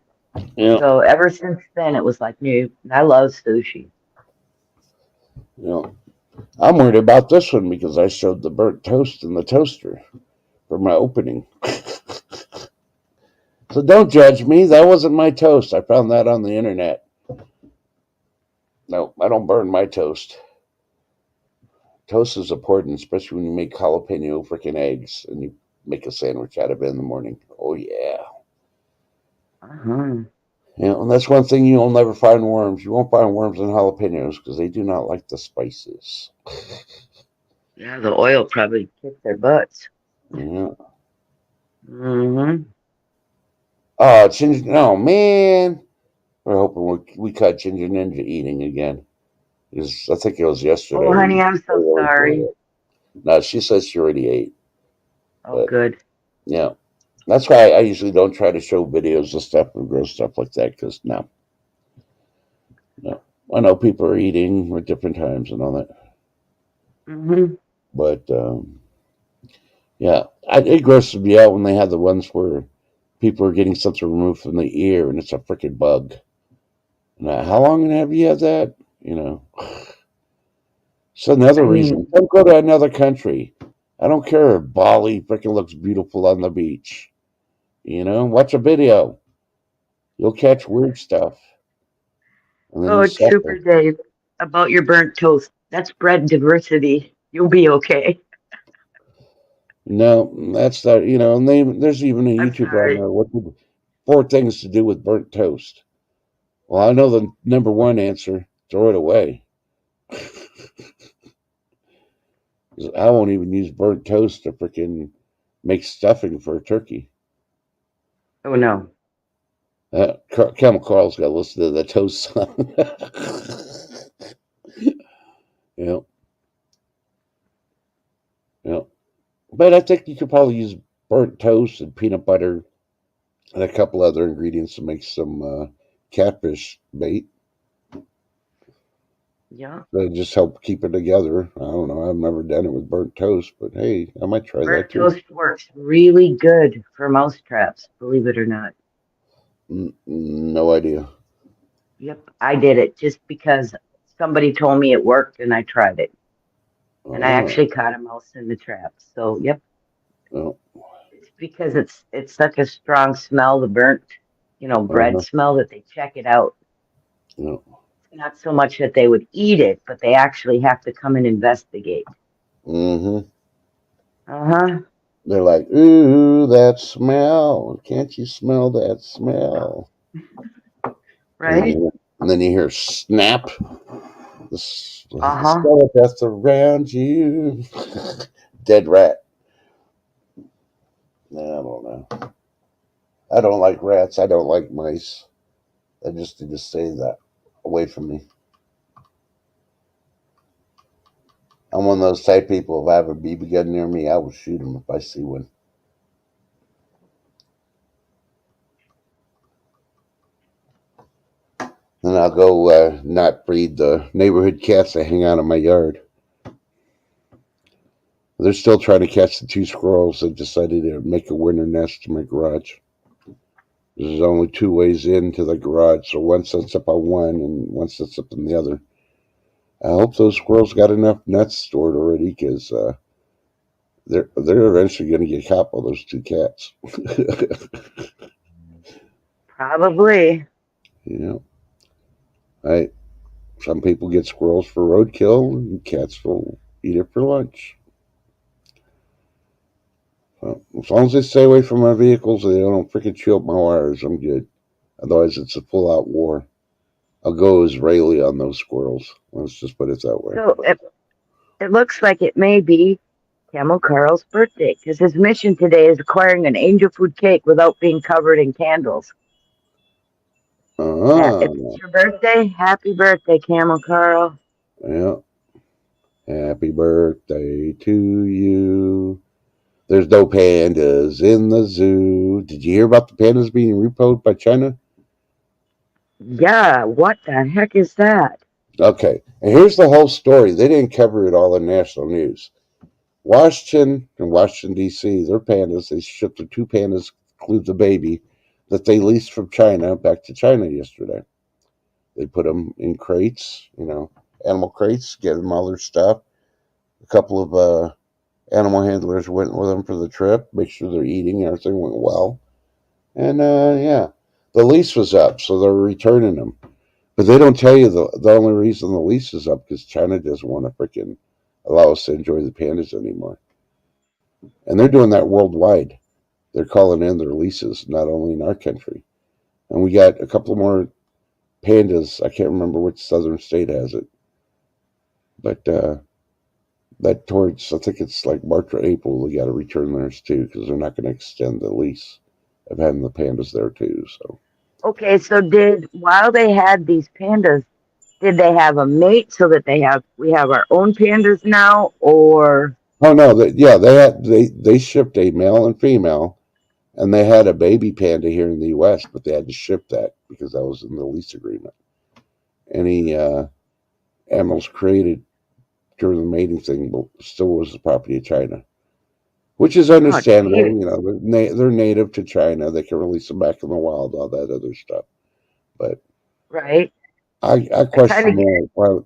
Yeah, So ever since then, it was like new. I love sushi. yeah. I'm worried about this one because I showed the burnt toast in the toaster for my opening. So don't judge me. That wasn't my toast. I found that on the internet. No, I don't burn my toast. Toast is important, especially when you make jalapeno freaking eggs and you make a sandwich out of it in the morning. Oh yeah. Uh-huh. And that's one thing you'll never find worms. You won't find worms in jalapenos because they do not like the spices. Yeah, the oil probably kicked their butts. Yeah. Mm-hmm. Oh, Ginger. No, man. We're hoping we caught Ginger Ninja eating again. I think it was Oh, yesterday. honey, I'm so sorry. No, she says she already ate. Oh, But good. yeah, that's why I usually don't try to show videos of stuff and gross stuff like that because no. I know people are eating at different times and all that. Mm-hmm. But yeah, it grosses me out when they have the ones where people are getting something removed from the ear and it's a freaking bug. Now, how long have you had that? You know, it's another I reason. mean, Don't go to another country. I don't care if Bali freaking looks beautiful on the beach. Watch a video. You'll catch weird stuff and then oh, you it's Super suffer. Dave about your burnt toast. That's bread diversity. You'll be okay. No, that's not, and there's even a I'm YouTuber on sorry. there. Four things to do with burnt toast? Well, I know the number one answer throw it away. I won't even use burnt toast to freaking make stuffing for a turkey. Oh no. Camel Carl's got to listen to the toast song. Yeah, yeah. But I think you could probably use burnt toast and peanut butter and a couple other ingredients to make some catfish bait. Yeah. They just help keep it together. I don't know. I've never done it with burnt toast, but hey, I might try that Burnt too. toast works really good for mouse traps, believe it or not. No idea. Yep. I did it just because somebody told me it worked and I tried it. And I Oh, actually caught a mouse in the trap. So yep. oh, It's because it's such a strong smell, the burnt, bread uh-huh, smell that they check it out. yeah. Not so much that they would eat it, but they actually have to come and investigate. Mm-hmm. Uh-huh. They're like, ooh, that smell. Can't you smell that smell? Right? And then you hear snap. The Uh-huh. skeleton around you. Dead rat. I don't know. I don't like rats. I don't like mice. I just need to stay that away from me. I'm one of those type people. If I have a BB gun near me, I will shoot him if I see one. Then I'll go not breed the neighborhood cats that hang out in my yard. They're still trying to catch the two squirrels that decided to make a winter nest in my garage. There's only two ways into the garage, so one sets up on one and one sets up on the other. I hope those squirrels got enough nuts stored already, because they're eventually going to get caught by those two cats. Probably. You know, I some people get squirrels for roadkill, and cats will eat it for lunch. Well, as long as they stay away from my vehicles and they don't freaking chew up my wires, I'm good. Otherwise, it's a full-out war. I'll go Israeli on those squirrels. Let's just put it that way. So it looks like it may be Camel Carl's birthday because his mission today is acquiring an angel food cake without being covered in candles. If Ah, it's your birthday, happy birthday, Camel Carl. yeah. Happy birthday to you. There's no pandas in the zoo. Did you hear about the pandas being repoed by China? Yeah, what the heck is that? Okay, and here's the whole story. They didn't cover it all in national news. Washington and Washington, D.C., their pandas, they shipped the two pandas, include the baby, that they leased from China back to China yesterday. They put them in crates, animal crates, get them all their stuff. A couple of animal handlers went with them for the trip, make sure they're eating, everything went well. And yeah, the lease was up, so they're returning them. But they don't tell you the only reason the lease is up because China doesn't want to freaking allow us to enjoy the pandas anymore. And they're doing that worldwide. They're calling in their leases, not only in our country. And we got a couple more pandas. I can't remember which southern state has it, but that towards I think it's like March or April, we got to return theirs too because they're not going to extend the lease of having the pandas there too. So, Okay, so did while they had these pandas, did they have a mate so that we have our own pandas now, or oh no, yeah, they shipped a male and female, and they had a baby panda here in the U.S., but they had to ship that because that was in the lease agreement. Any animals created during the mating thing still was the property of China, which is oh understandable. geez, They're native to China. They can release them back in the wild, all that other stuff. But right? I I kind question of that. Why,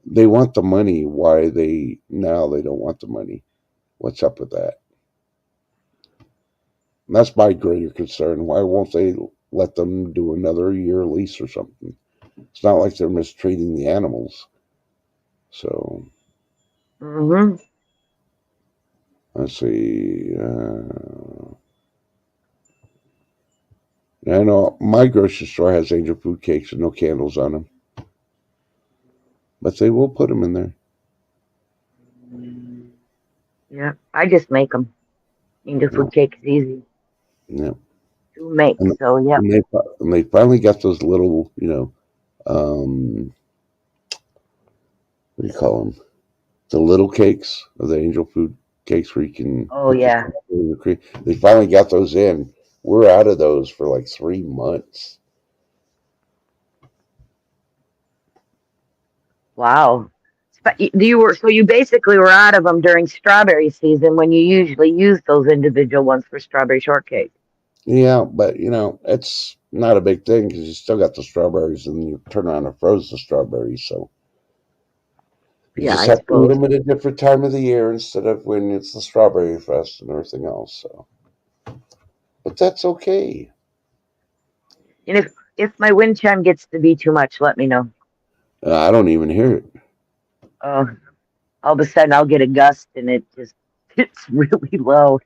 they want the money. Why they don't want the money? What's up with that? And that's my greater concern. Why won't they let them do another year lease or something? It's not like they're mistreating the animals. So hmm let's see. I know my grocery store has angel food cakes and no candles on them, but they will put them in there. yeah. I just make them. Angel Yeah, food cake is easy yeah. to make, And, so yep. and they finally got those little, um, what do you call them? The little cakes, or the angel food cakes where you can Oh put your yeah, coffee in the cream. They finally got those in. We're out of those for like 3 months. wow. You basically were out of them during strawberry season when you usually use those individual ones for strawberry shortcake. Yeah, but it's not a big thing because you still got the strawberries, and you turn around and froze the strawberries. So you Yeah, just I have to eat suppose. them at a different time of the year instead of when it's the strawberry fest and everything else. So, but that's okay. And if my wind chime gets to be too much, let me know. I don't even hear it. Uh, all of a sudden I'll get a gust and it's really low.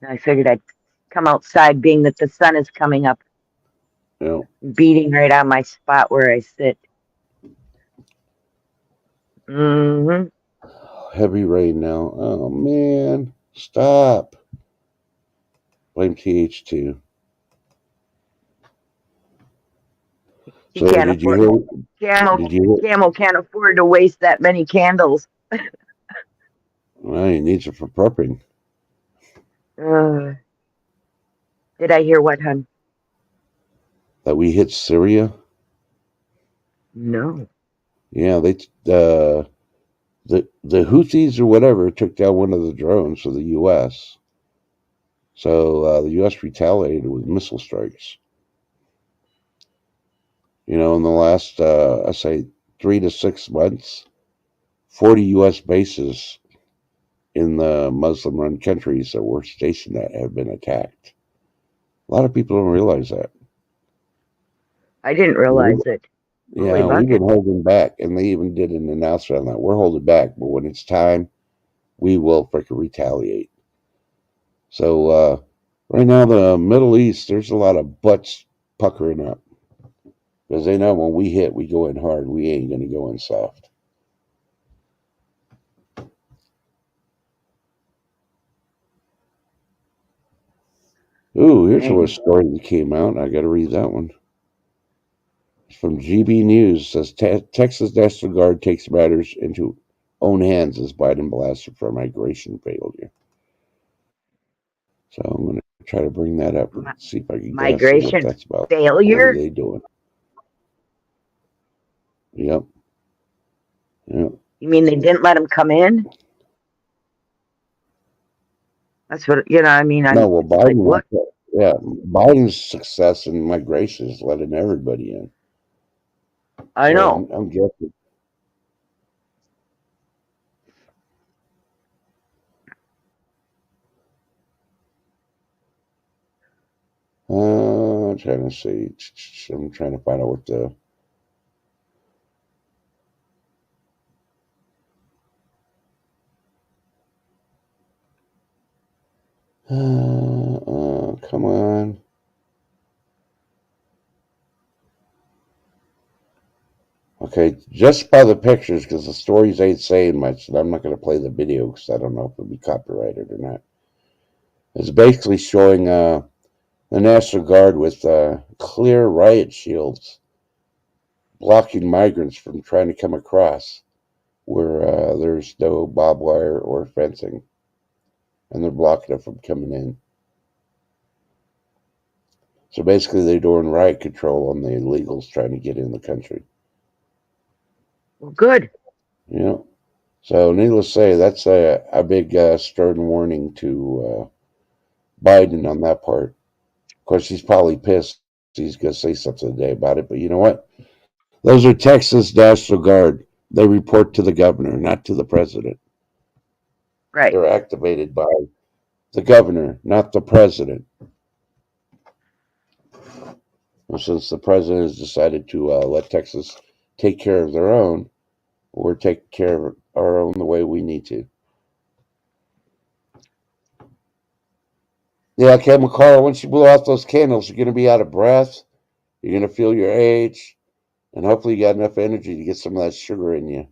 I figured I'd come outside, being that the sun is coming up, You know, beating right on my spot where I sit. hmm heavy rain now. Oh man, stop. Blame TH2. He So can't did you afford hear? Camel. Did you? Camel can't afford to waste that many candles. Well, he needs it for prepping. Uh, did I hear what, hun? That we hit Syria. No. Yeah, the Houthis or whatever took down one of the drones of the U.S. So the U.S. retaliated with missile strikes. In the last, I say, 3 to 6 months, 40 U.S. bases in the Muslim-run countries that we're stationed at have been attacked. A lot of people don't realize that. I didn't We, realize it. Holy yeah, we've been bucket. holding back, and they even did an announcement on that. We're holding back, but when it's time, we will freaking retaliate. So right now, the Middle East, there's a lot of butts puckering up because they know when we hit, we go in hard. We ain't going to go in soft. Ooh, here's a Dang. story that came out. I got to read that one. It's from GB News. It says Texas National Guard takes matters into own hands as Biden blasted for migration failure. So I'm going to try to bring that up and Mi- see if I can guess what Migration that's about. What are failure? they doing? Yep. Yep. You mean they didn't let him come in? That's what, I mean, No, well, it's like, what? Yeah, Biden's success in migration is letting everybody in. I So know. I'm guessing. I'm trying to see. I'm trying to find out what the. Come on. Okay, just by the pictures, because the stories ain't saying much, and I'm not going to play the video because I don't know if it'll be copyrighted or not. It's basically showing the National Guard with clear riot shields blocking migrants from trying to come across where there's no barbed wire or fencing, and they're blocking it from coming in. So basically, they're doing riot control on the illegals trying to get in the country. Well, good. So needless to say, that's a big stern warning to Biden on that part. Of course, he's probably pissed. He's going to say something today about it. But you know what? Those are Texas National Guard. They report to the governor, not to the president. Right. They're activated by the governor, not the president. And since the president has decided to let Texas take care of their own, we're taking care of our own the way we need to. Yeah, Kevin McCarr, once you blow out those candles, you're going to be out of breath. You're going to feel your age. And hopefully you got enough energy to get some of that sugar in you.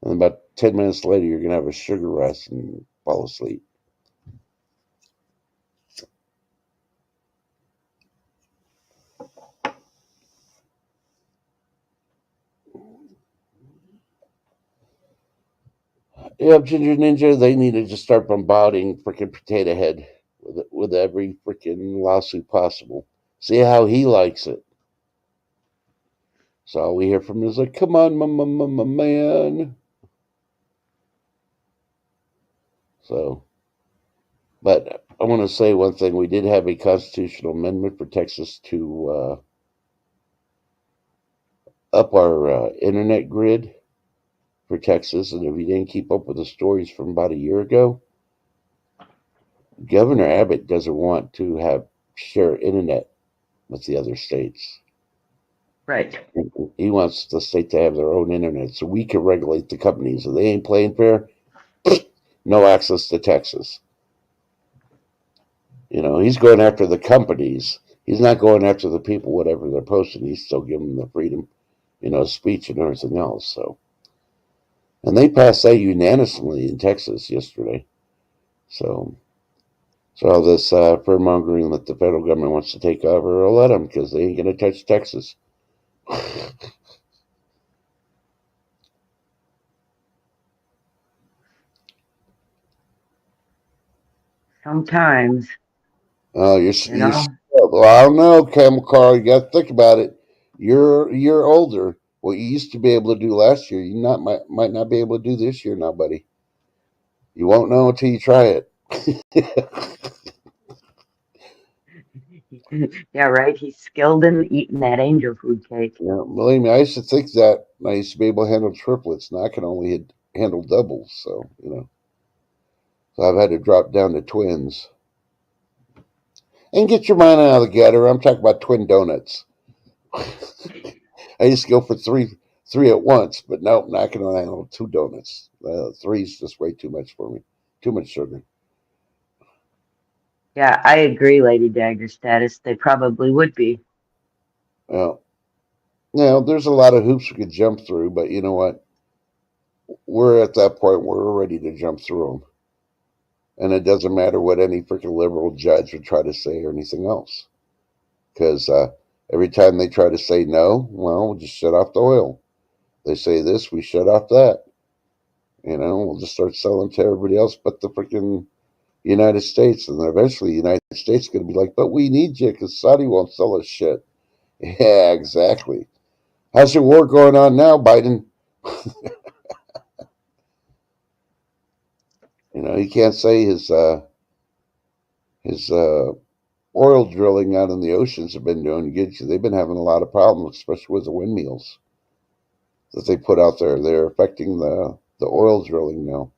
And about 10 minutes later, you're going to have a sugar rush and fall asleep. Yeah, Ginger Ninja, they need to just start bombarding freaking Potato Head with every freaking lawsuit possible. See how he likes it. So all we hear from him is like, come on, man. So, but I want to say one thing. We did have a constitutional amendment for Texas to up our internet grid for Texas. And if you didn't keep up with the stories from about a year ago, Governor Abbott doesn't want to have share internet with the other states. Right. He wants the state to have their own internet so we can regulate the companies. If they ain't playing fair, no access to Texas. He's going after the companies. He's not going after the people, whatever they're posting. He's still giving them the freedom, of speech and everything else. So And they passed that unanimously in Texas yesterday. So, so all this fear mongering that the federal government wants to take over, will let them because they ain't gonna touch Texas. Sometimes, Oh, you you're know. spoiled. Well, I don't know, Camel Car. You got to think about it. You're older. What you used to be able to do last year, you not might not be able to do this year, now, buddy. You won't know until you try it. Yeah, right. He's skilled in eating that angel food cake. Yeah, believe me, I used to think that. I used to be able to handle triplets. Now I can only handle doubles. So so I've had to drop down to twins. And get your mind out of the gutter. I'm talking about twin donuts. I used to go for three at once, but nope, not going to handle two donuts. Three's just way too much for me. Too much sugar. Yeah, I agree, Lady Dagger status. They probably would be. Well, there's a lot of hoops we could jump through, but you know what? We're at that point where we're ready to jump through them. And it doesn't matter what any freaking liberal judge would try to say or anything else. Because every time they try to say no, well, we'll just shut off the oil. They say this, we shut off that. We'll just start selling to everybody else but the freaking United States. And then eventually the United States is going to be like, but we need you because Saudi won't sell us shit. Yeah, exactly. How's your war going on now, Biden? He can't say his oil drilling out in the oceans have been doing good. They've been having a lot of problems, especially with the windmills that they put out there. They're affecting the oil drilling now.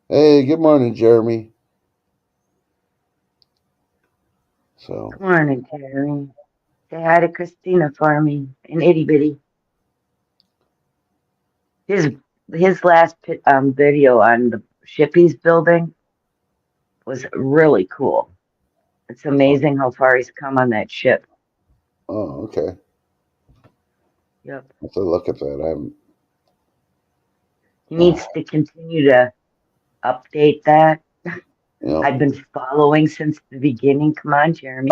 Hey, good morning, Jeremy. So, Good morning, Terry. Say hi to Christina for me. An itty bitty. His his last video on the ship he's building was really cool. It's oh, amazing how far he's come on that ship. okay. Yep. Let's look at that. He Uh, needs to continue to update that. you I've been following since the beginning. Come on, Jeremy.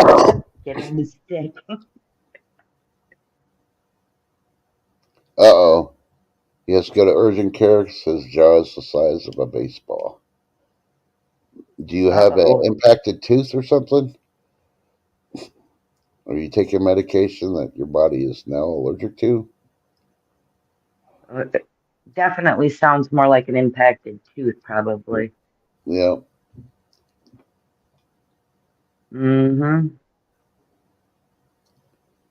Get on the stick. oh. He has to go to urgent care because his jaw is the size of a baseball. Do you have an Uh-oh. impacted tooth or something? Are you taking medication that your body is now allergic to? It definitely sounds more like an impacted tooth, probably. Yeah, Mm-hmm.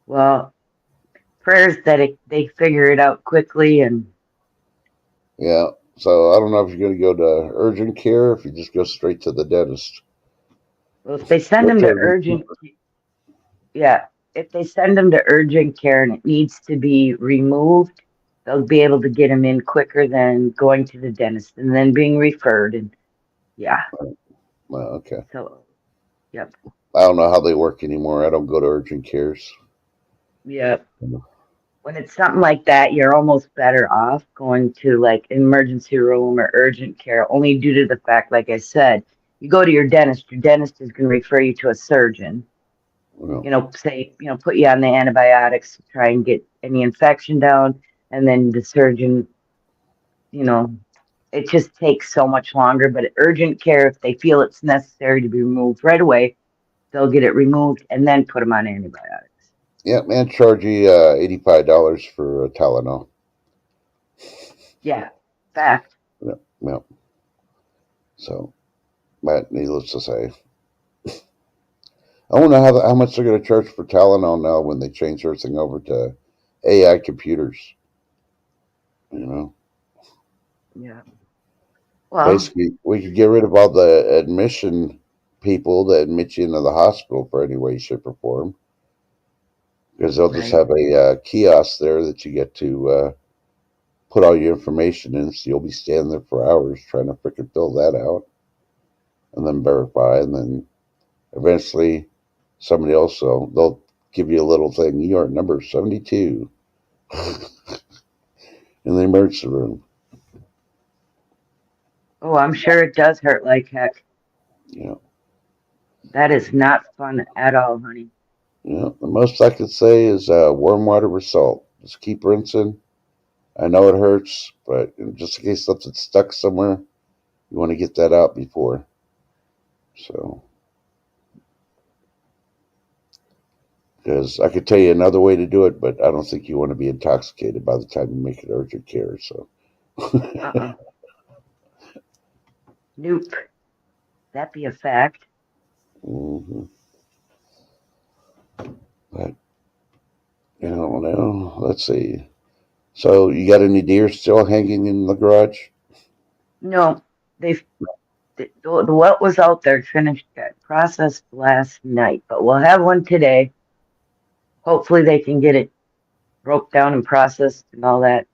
Well, prayers that they figure it out quickly. And yeah. So I don't know if you're going to go to urgent care or if you just go straight to the dentist. well, if they send What's him to urgent? urgent, yeah, if they send him to urgent care and it needs to be removed, they'll be able to get him in quicker than going to the dentist and then being referred. And yeah, Well, okay. so, yep, I don't know how they work anymore. I don't go to urgent cares. yep. When it's something like that, you're almost better off going to like emergency room or urgent care, only due to the fact, like I said, you go to your dentist is going to refer you to a surgeon, Well, say, put you on the antibiotics to try and get any infection down. And then the surgeon, you know, it just takes so much longer. But at urgent care, if they feel it's necessary to be removed right away, they'll get it removed and then put them on antibiotics. yeah, man, charge you $85 for Tylenol. Yeah, fact. Yeah, yeah. So, but needless to say, I wonder how much they're going to charge for Tylenol now when they change everything over to AI computers. You know, Yeah. Well, basically, we could get rid of all the admission people that admit you into the hospital for any way, shape, or form, because they'll just right. have a kiosk there that you get to put all your information in. So you'll be standing there for hours trying to freaking fill that out and then verify, and then eventually somebody else they'll give you a little thing. You are number 72. in the emergency room. Oh, I'm sure it does hurt like heck. You know, That is not fun at all, honey. the most I could say is warm water with salt. Just keep rinsing. I know it hurts, but just in case something's stuck somewhere, you want to get that out before. So, because I could tell you another way to do it, but I don't think you want to be intoxicated by the time you make it urgent care. So, Uh-uh. Nope. That be a fact. hmm but I don't know. Let's see. So, you got any deer still hanging in the garage? No, they've what was out there finished got processed last night, but we'll have one today. Hopefully they can get it broke down and processed and all that.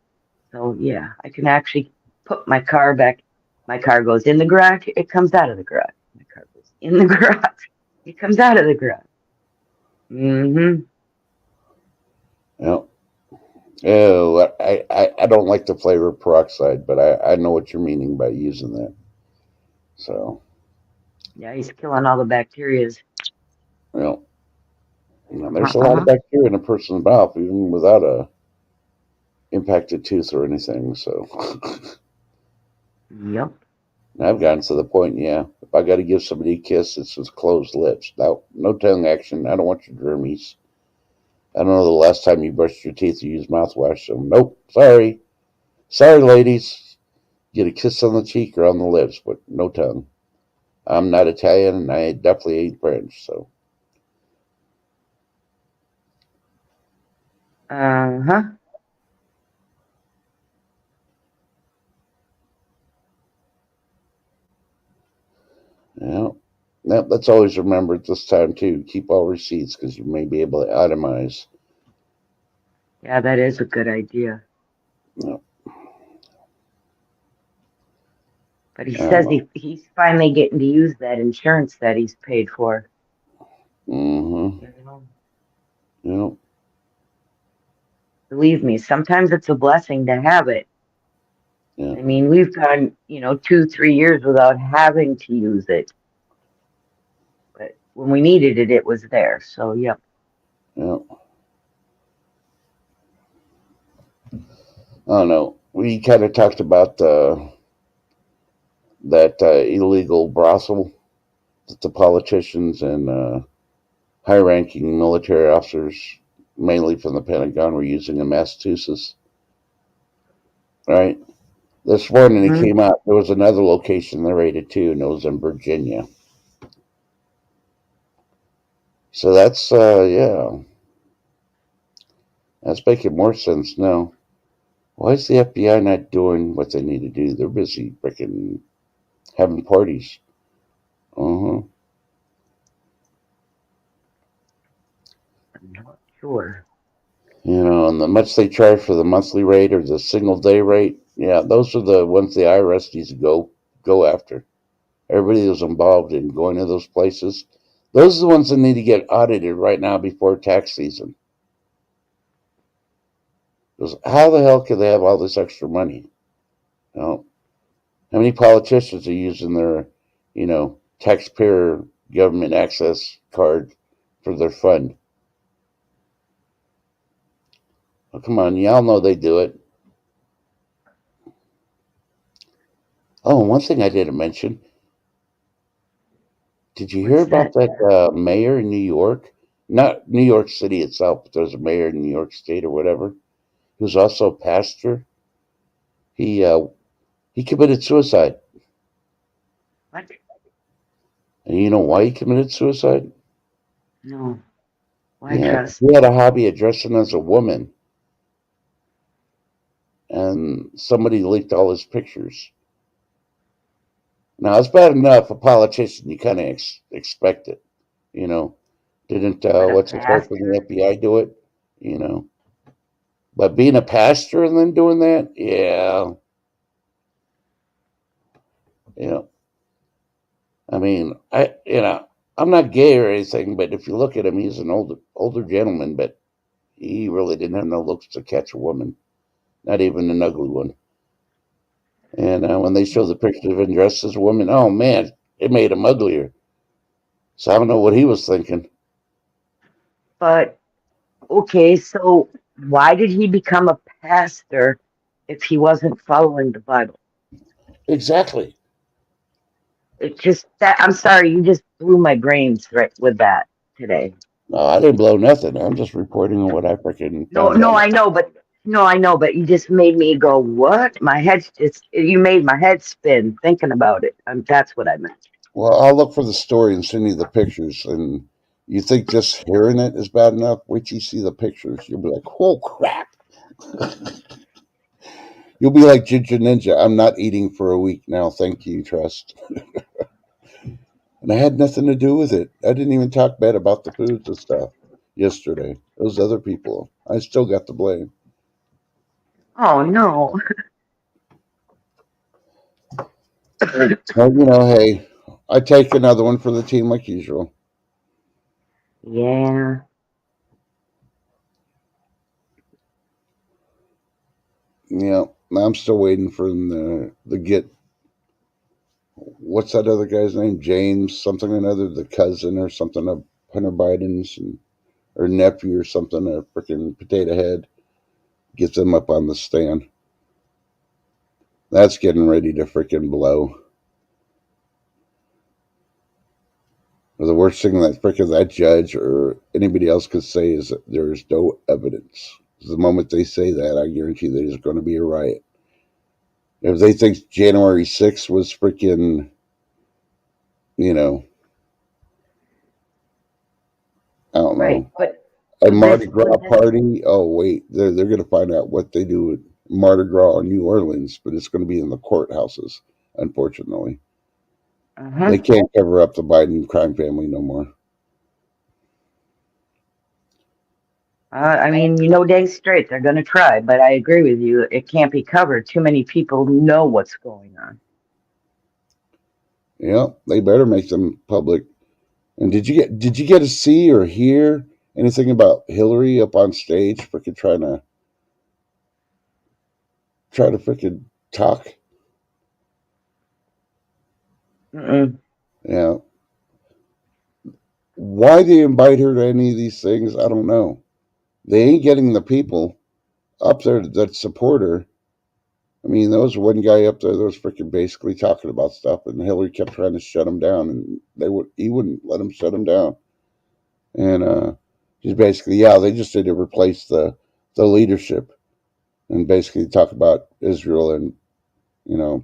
So yeah, I can actually put my car back. My car goes in the garage, it comes out of the garage. My car goes in the garage, it comes out of the garage. Mm-hmm. Yeah. Oh, I don't like the flavor of peroxide, but I know what you're meaning by using that. So, Yeah, he's killing all the bacterias. well, there's a lot of Uh-uh. bacteria in a person's mouth, even without a impacted tooth or anything. So, Yep. I've gotten to the point, yeah, if I got to give somebody a kiss, it's with closed lips. No tongue action. I don't want your germies. I don't know the last time you brushed your teeth or used mouthwash. So, nope. Sorry. Sorry, ladies. Get a kiss on the cheek or on the lips, but no tongue. I'm not Italian, and I definitely ain't French. So, Uh-huh. yeah. Let's always remember at this time, too. Keep all receipts because you may be able to itemize. Yeah, that is a good idea. You But he says know, he's finally getting to use that insurance that he's paid for. mm-hmm. You know, You know, believe me, sometimes it's a blessing to have it. yeah, I mean, we've gone, 2, 3 years without having to use it, but when we needed it, it was there. So, yep. yeah. I don't know. We kind of talked about that illegal brothel that the politicians and high-ranking military officers, mainly from the Pentagon, were using in Massachusetts. Right. This morning it Hmm. came out there was another location they raided too, and it was in Virginia. So that's yeah, that's making more sense now. Why is the FBI not doing what they need to do? They're busy freaking having parties. Uh-huh. I'm not sure. And the much they charge for the monthly rate or the single day rate, yeah, those are the ones the IRS needs to go after. Everybody who's involved in going to those places, those are the ones that need to get audited right now before tax season. Because how the hell can they have all this extra money? You know, how many politicians are using their, taxpayer government access card for their fund? Oh, come on, y'all know they do it. Oh, and one thing I didn't mention. Did you hear What's about that? that mayor in New York? Not New York City itself, but there's a mayor in New York State or whatever who's also a pastor. He committed suicide, What? and you know why he committed suicide? No. Why Yeah, trust? he had a hobby of dressing as a woman, and somebody leaked all his pictures. Now it's bad enough a politician you kind of expect it, you know. Didn't But a what's his face from the pastor? FBI do it, you know? But being a pastor and then doing that, yeah, you know. I mean, I'm not gay or anything, but if you look at him, he's an older gentleman, but he really didn't have no looks to catch a woman. not even an ugly one. And when they show the picture of him dressed as a woman, oh man, it made him uglier. So I don't know what he was thinking. But okay, so why did he become a pastor if he wasn't following the Bible? Exactly. It just that I'm sorry, you just blew my brains right with that today. No, I didn't blow nothing. I'm just reporting on what I freaking No, found no, out. I know, but no, I know, but you just made me go, what? My head just you made my head spin thinking about it. That's what I meant. Well, I'll look for the story and send you the pictures. And you think just hearing it is bad enough? Wait till you see the pictures. You'll be like, oh crap. You'll be like Ginger Ninja. I'm not eating for a week now. Thank you, Trust. And I had nothing to do with it. I didn't even talk bad about the foods and stuff yesterday. It was other people. I still got the blame. Oh no. Well, hey, I take another one for the team like usual. Yeah. Yeah, I'm still waiting for them to get what's that other guy's name? James something or another, the cousin or something of Hunter Biden's or nephew or something, a freaking potato head, gets them up on the stand. That's getting ready to freaking blow. The worst thing that freaking that judge or anybody else could say is that there's no evidence. The moment they say that, I guarantee there's going to be a riot. If they think January 6th was freaking, you know, I don't Right. know, But a was Mardi this Gras was this party. Oh wait, they're going to find out what they do at Mardi Gras in New Orleans, but it's going to be in the courthouses. Unfortunately, uh-huh. they can't cover up the Biden crime family no more. I mean, you know dang straight they're gonna try, but I agree with you. It can't be covered. Too many people know what's going on. Yeah, they better make them public. And did you get to see or hear anything about Hillary up on stage, freaking try to freaking talk? Mm-mm. Yeah, why they invite her to any of these things, I don't know. They ain't getting the people up there that support her. I mean, there was one guy up there that was freaking basically talking about stuff, and Hillary kept trying to shut him down, and he wouldn't let him shut him down. And he's basically, yeah, they just need to replace the leadership and basically talk about Israel and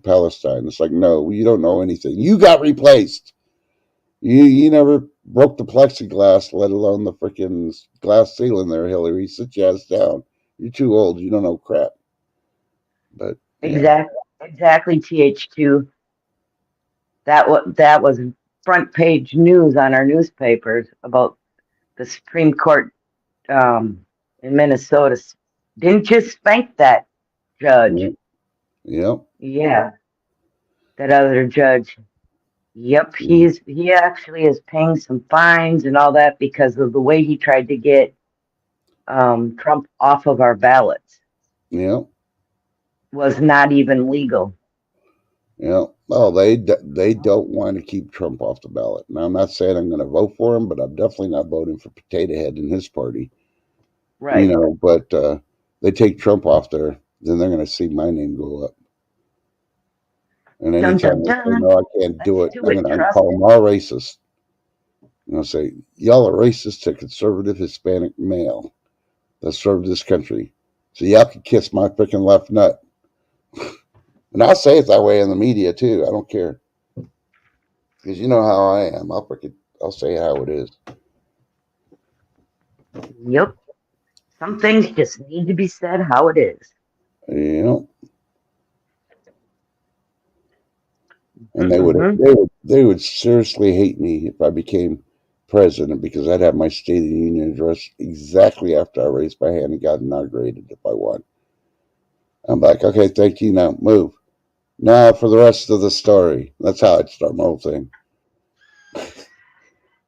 Palestine. It's like, no, you don't know anything. You got replaced. You never broke the plexiglass, let alone the freaking glass ceiling there, Hillary. Sit your ass down. You're too old. You don't know crap. But yeah, Exactly, TH2. That was front page news on our newspapers about the Supreme Court in Minnesota. Didn't just spank that judge. yeah, yeah. Yeah, that other judge. Yep, he actually is paying some fines and all that because of the way he tried to get Trump off of our ballots. Yeah, Was not even legal. yeah. Oh, they don't want to keep Trump off the ballot. Now, I'm not saying I'm going to vote for him, but I'm definitely not voting for Potato Head and his party. Right. But they take Trump off there, then they're going to see my name go up. And Dun anytime dun they say dun. no, I can't do Let's it, do I'm it, going to trust. call them all racist. Say y'all are racist to conservative Hispanic male that served this country. So y'all can kiss my freaking left nut. And I'll say it that way in the media too. I don't care. Because you know how I am. I'll say how it is. Yep. Some things just need to be said how it is. You know, and Mm-hmm. they would seriously hate me if I became president because I'd have my State of the Union address exactly after I raised my hand and got inaugurated if I won. I'm like, okay, thank you. Now move. Now for the rest of the story. That's how I'd start my whole thing.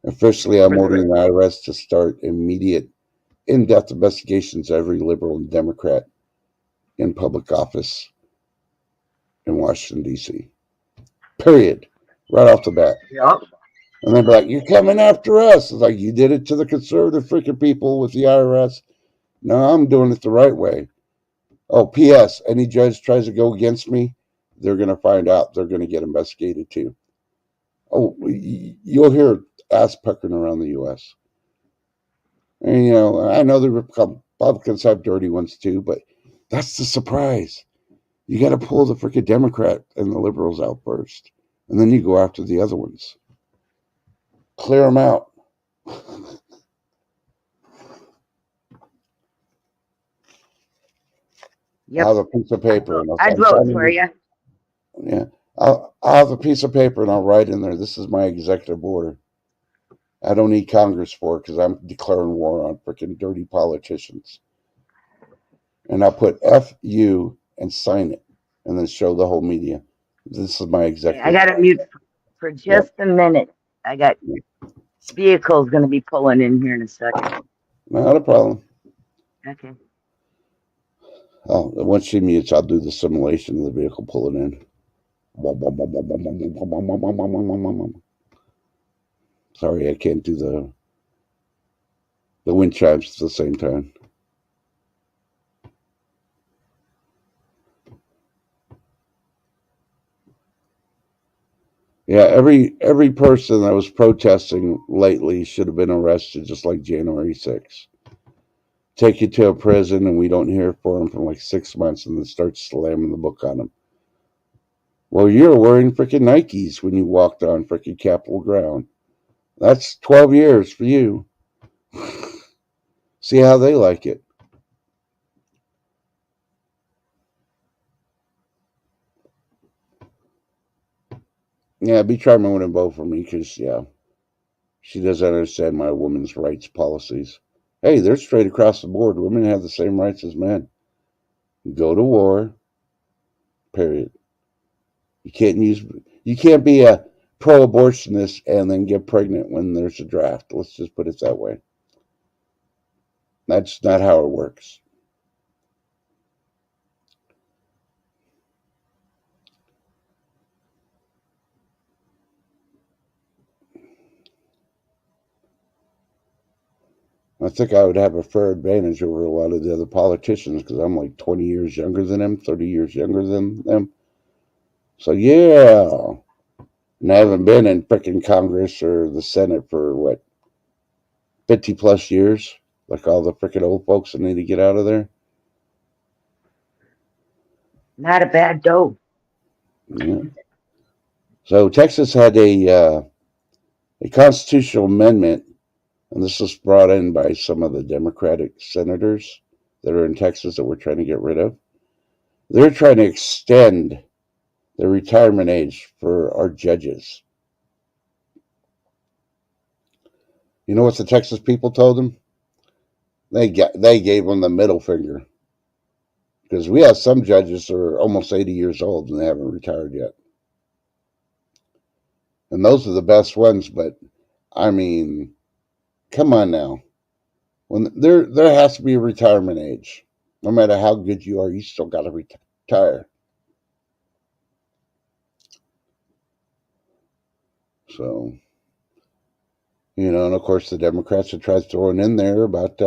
Officially, I'm For the ordering the IRS to start immediate, in-depth investigations of every liberal and Democrat in public office in Washington, D.C. Period. Right off the bat. Yep. And they'd be like, you're coming after us. It's like, you did it to the conservative freaking people with the IRS. No, I'm doing it the right way. Oh, P.S. Any judge tries to go against me, they're going to find out. They're going to get investigated too. Oh, you'll hear ass puckering around the U.S. And, I know the Republicans have dirty ones too, but that's the surprise. You got to pull the freaking Democrat and the liberals out first, and then you go after the other ones. Clear them out. Yep. I'll have a piece of paper and I'd vote for you. Yeah, I'll have a piece of paper and I'll write in there, this is my executive order. I don't need Congress for it because I'm declaring war on freaking dirty politicians. And I'll put FU and sign it and then show the whole media. This is my executive. I got to mute for just a minute. I got vehicles going to be pulling in here in a second. Not a problem. Okay. Oh, once she mutes, I'll do the simulation of the vehicle pulling in. Sorry, I can't do the wind chimes at the same time. Yeah, every person that was protesting lately should have been arrested, just like January 6th. Take you to a prison, and we don't hear from them for like 6 months, and then start slamming the book on them. Well, you're wearing freaking Nikes when you walked on freaking Capitol ground. That's 12 years for you. See how they like it. Yeah, be trying to win and vote for me because, she doesn't understand my women's rights policies. Hey, they're straight across the board. Women have the same rights as men. Go to war. Period. You can't be a pro-abortionist and then get pregnant when there's a draft. Let's just put it that way. That's not how it works. I think I would have a fair advantage over a lot of the other politicians because I'm like 20 years younger than them, 30 years younger than them. So, yeah. And I haven't been in freaking Congress or the Senate for, 50 plus years? Like all the freaking old folks that need to get out of there? Not a bad dough. Yeah. So, Texas had a constitutional amendment, and this was brought in by some of the Democratic senators that are in Texas that we're trying to get rid of. They're trying to extend the retirement age for our judges. You know what the Texas people told them? They gave them the middle finger. Because we have some judges that are almost 80 years old and they haven't retired yet. And those are the best ones, but I mean, come on now. When there has to be a retirement age. No matter how good you are, you still got to retire. So, and of course the Democrats have tried throwing in there about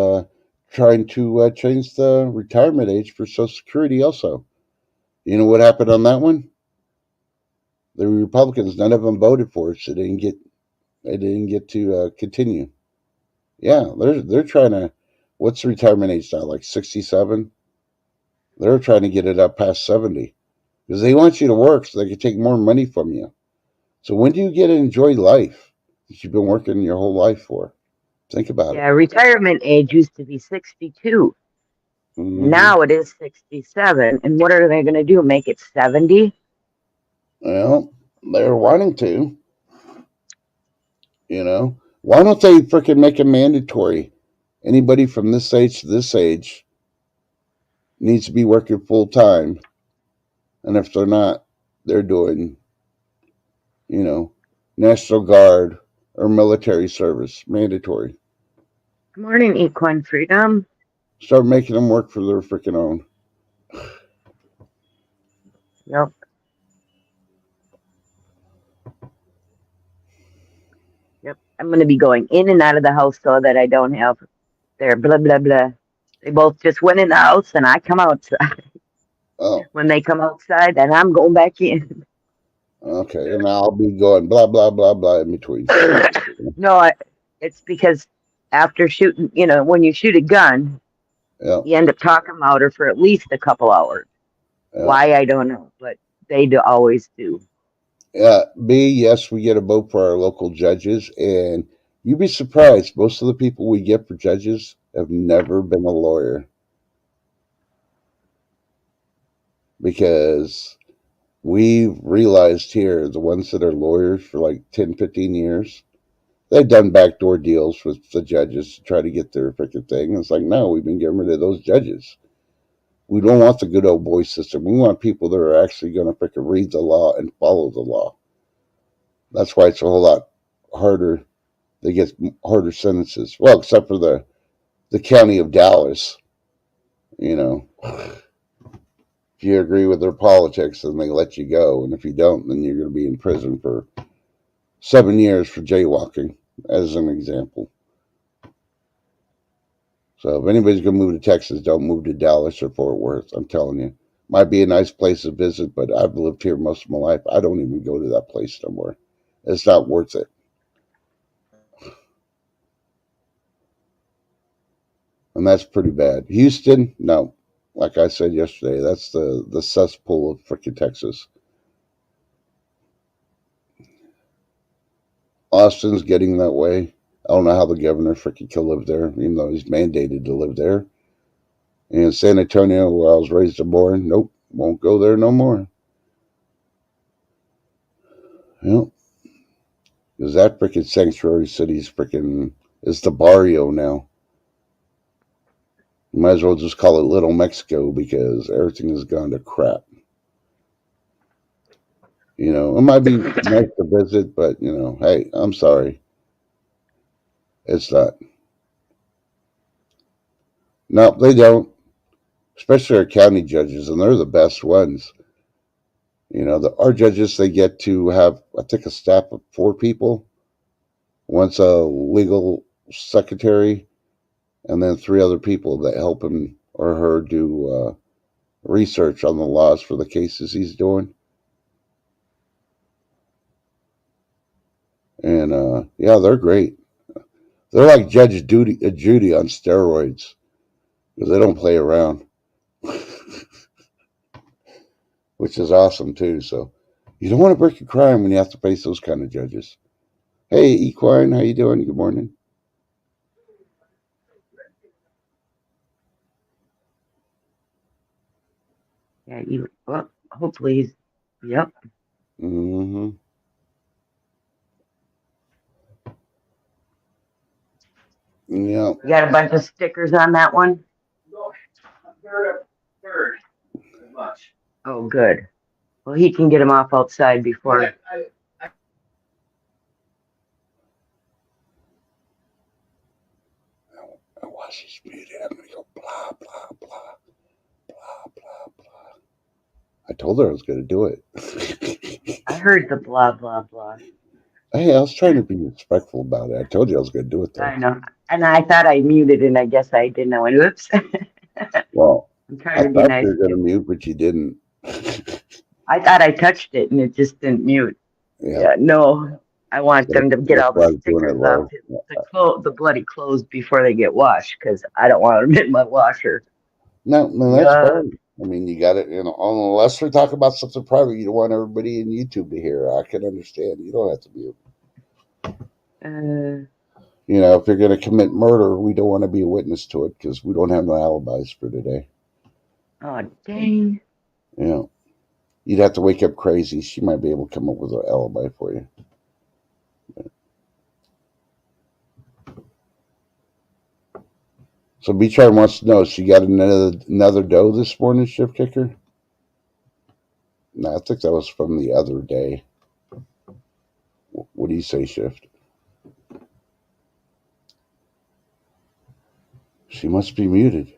trying to change the retirement age for Social Security also. You know what happened on that one? The Republicans, none of them voted for it, so they didn't get to continue. Yeah, they're trying to. What's the retirement age now? Like 67? They're trying to get it up past 70 because they want you to work so they can take more money from you. So when do you get to enjoy life that you've been working your whole life for? Think about it. Yeah, retirement age used to be 62. Mm-hmm. Now it is 67. And what are they going to do? Make it 70? Well, they're wanting to. Why don't they freaking make it mandatory? Anybody from this age to this age needs to be working full time. And if they're not, they're doing, National Guard or military service, mandatory. Good morning, Equine Freedom. Start making them work for their freaking own. Yep. Yep. I'm going to be going in and out of the house so that I don't have their blah, blah, blah. They both just went in the house and I come outside. Oh, When they come outside, then I'm going back in. okay. And I'll be going blah blah blah blah in between. No, it's because after shooting, when you shoot a gun, Yeah, you end up talking louder for at least a couple hours. yeah, Why, I don't know, but they do always do. yeah. B, yes, we get a vote for our local judges, and you'd be surprised. Most of the people we get for judges have never been a lawyer because we've realized here the ones that are lawyers for like 10, 15 years, they've done backdoor deals with the judges to try to get their freaking thing. And it's like, no, we've been getting rid of those judges. We don't want the good old boy system. We want people that are actually going to freaking read the law and follow the law. That's why it's a whole lot harder. They get harder sentences. Well, except for the county of Dallas. You know, if you agree with their politics, then they let you go, and if you don't, then you're going to be in prison for 7 years for jaywalking, as an example. So if anybody's going to move to Texas, don't move to Dallas or Fort Worth. I'm telling you, might be a nice place to visit, but I've lived here most of my life. I don't even go to that place no more. It's not worth it. And that's pretty bad. Houston, no. Like I said yesterday, that's the cesspool of freaking Texas. Austin's getting that way. I don't know how the governor freaking can live there, even though he's mandated to live there. And San Antonio, where I was raised and born, nope, won't go there no more. Yep. Because that freaking sanctuary city's freaking, it's the barrio now. You might as well just call it Little Mexico because everything has gone to crap. It might be nice to visit, but, hey, I'm sorry. It's not. No, they don't. Especially our county judges, and they're the best ones. Our judges, they get to have, I think, a staff of 4 people. One's a legal secretary, and then 3 other people that help him or her do research on the laws for the cases he's doing. And yeah, they're great. They're like Judy on steroids because they don't play around, which is awesome too. So you don't want to break a crime when you have to face those kind of judges. Hey, Equine, how you doing? Good morning. Yeah, well, hopefully he's, yep. Mm-hmm. Yeah. You got a bunch of stickers on that one? Oh, good. Well, he can get them off outside before. I watch this muted. I'm gonna go blah blah blah blah blah blah. I told her I was gonna do it. I heard the blah, blah, blah. Hey, I was trying to be respectful about it. I told you I was gonna do it though. I know. And I thought I muted and I guess I didn't. I went, oops. Well, I'm I trying to be thought you nice were gonna too. mute, but you didn't. I thought I touched it and it just didn't mute. Yeah, Yeah, no. I want so them to get that's all the why I was doing it stickers off low. the bloody clothes before they get washed because I don't want them in my washer. No, no, that's Yeah. fine. I mean, you got it. Unless we're talking about something private, you don't want everybody in YouTube to hear. I can understand. You don't have to mute. Uh, If you're going to commit murder, we don't want to be a witness to it because we don't have no alibis for today. oh, dang. You'd have to wake up crazy. She might be able to come up with an alibi for you. So Beachard wants to know, she got another dough this morning, Shift Kicker? No, I think that was from the other day. What do you say, Shift? She must be muted.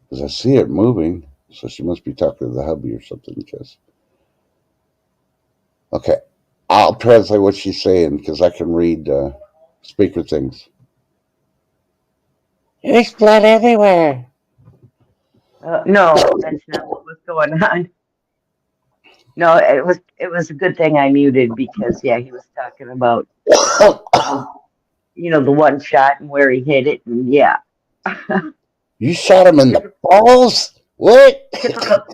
Because I see it moving. So she must be talking to the hubby or something. Because okay, I'll translate what she's saying because I can read speaker things. There's blood everywhere. No, that's not what was going on. No, it was a good thing I muted because yeah, he was talking about the the one shot and where he hit it and yeah. You shot him in the typical balls? What?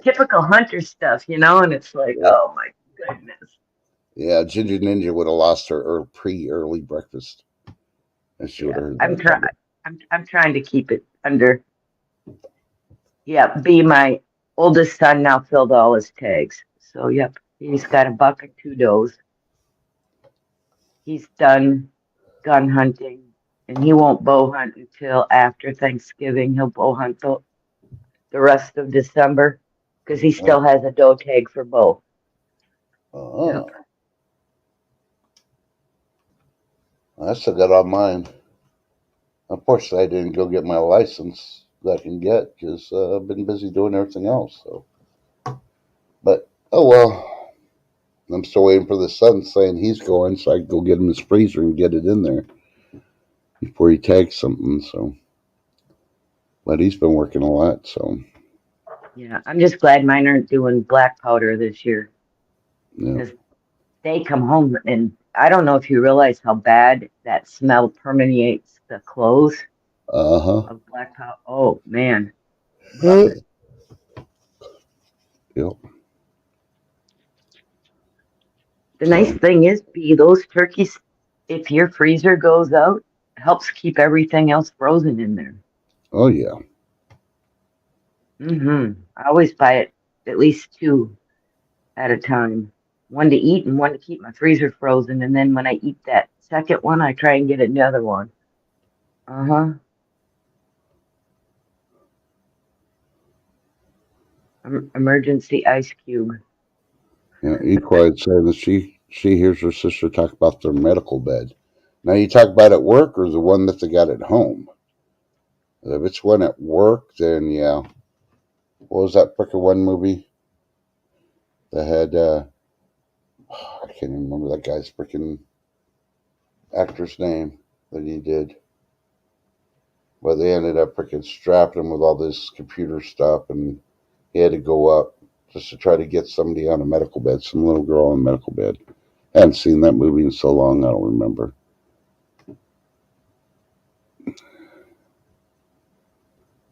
typical hunter stuff, and it's like, Yeah. oh my goodness. Yeah, Ginger Ninja would have lost her pre-early breakfast, and she would Yeah. have heard I'm that trying coming. I'm trying to keep it under. Yeah, my oldest son now filled all his tags. So yep, he's got a buck of 2 does. He's done gun hunting, and he won't bow hunt until after Thanksgiving. He'll bow hunt the rest of December because he Oh, still has a doe tag for bow. Yep. oh, I still got on mine. Unfortunately, I didn't go get my license that I can get because I've been busy doing everything else. So, but oh well. I'm still waiting for the son saying he's going, so I can go get him his freezer and get it in there before he tags something. So, but he's been working a lot. So, Yeah, I'm just glad mine aren't doing black powder this year yeah. because they come home and I don't know if you realize how bad that smell permeates the clothes Uh of black powder. Oh man. huh. Yep. The nice So, thing is, B, those turkeys, if your freezer goes out, helps keep everything else frozen in there. oh yeah. I always buy it at least two at a time. One to eat and one to keep my freezer frozen. And then when I eat that second one, I try and get another one. Uh-huh. Emergency ice cube. Yeah. Equine saying that she hears her sister talk about their medical bed. Now you talk about at work or the one that they got at home. If it's one at work, then yeah. What was that frickin' one movie that had? I can't even remember that guy's freaking actor's name that he did. But they ended up freaking strapping him with all this computer stuff, and he had to go up just to try to get somebody on a medical bed, some little girl on a medical bed. I haven't seen that movie in so long, I don't remember.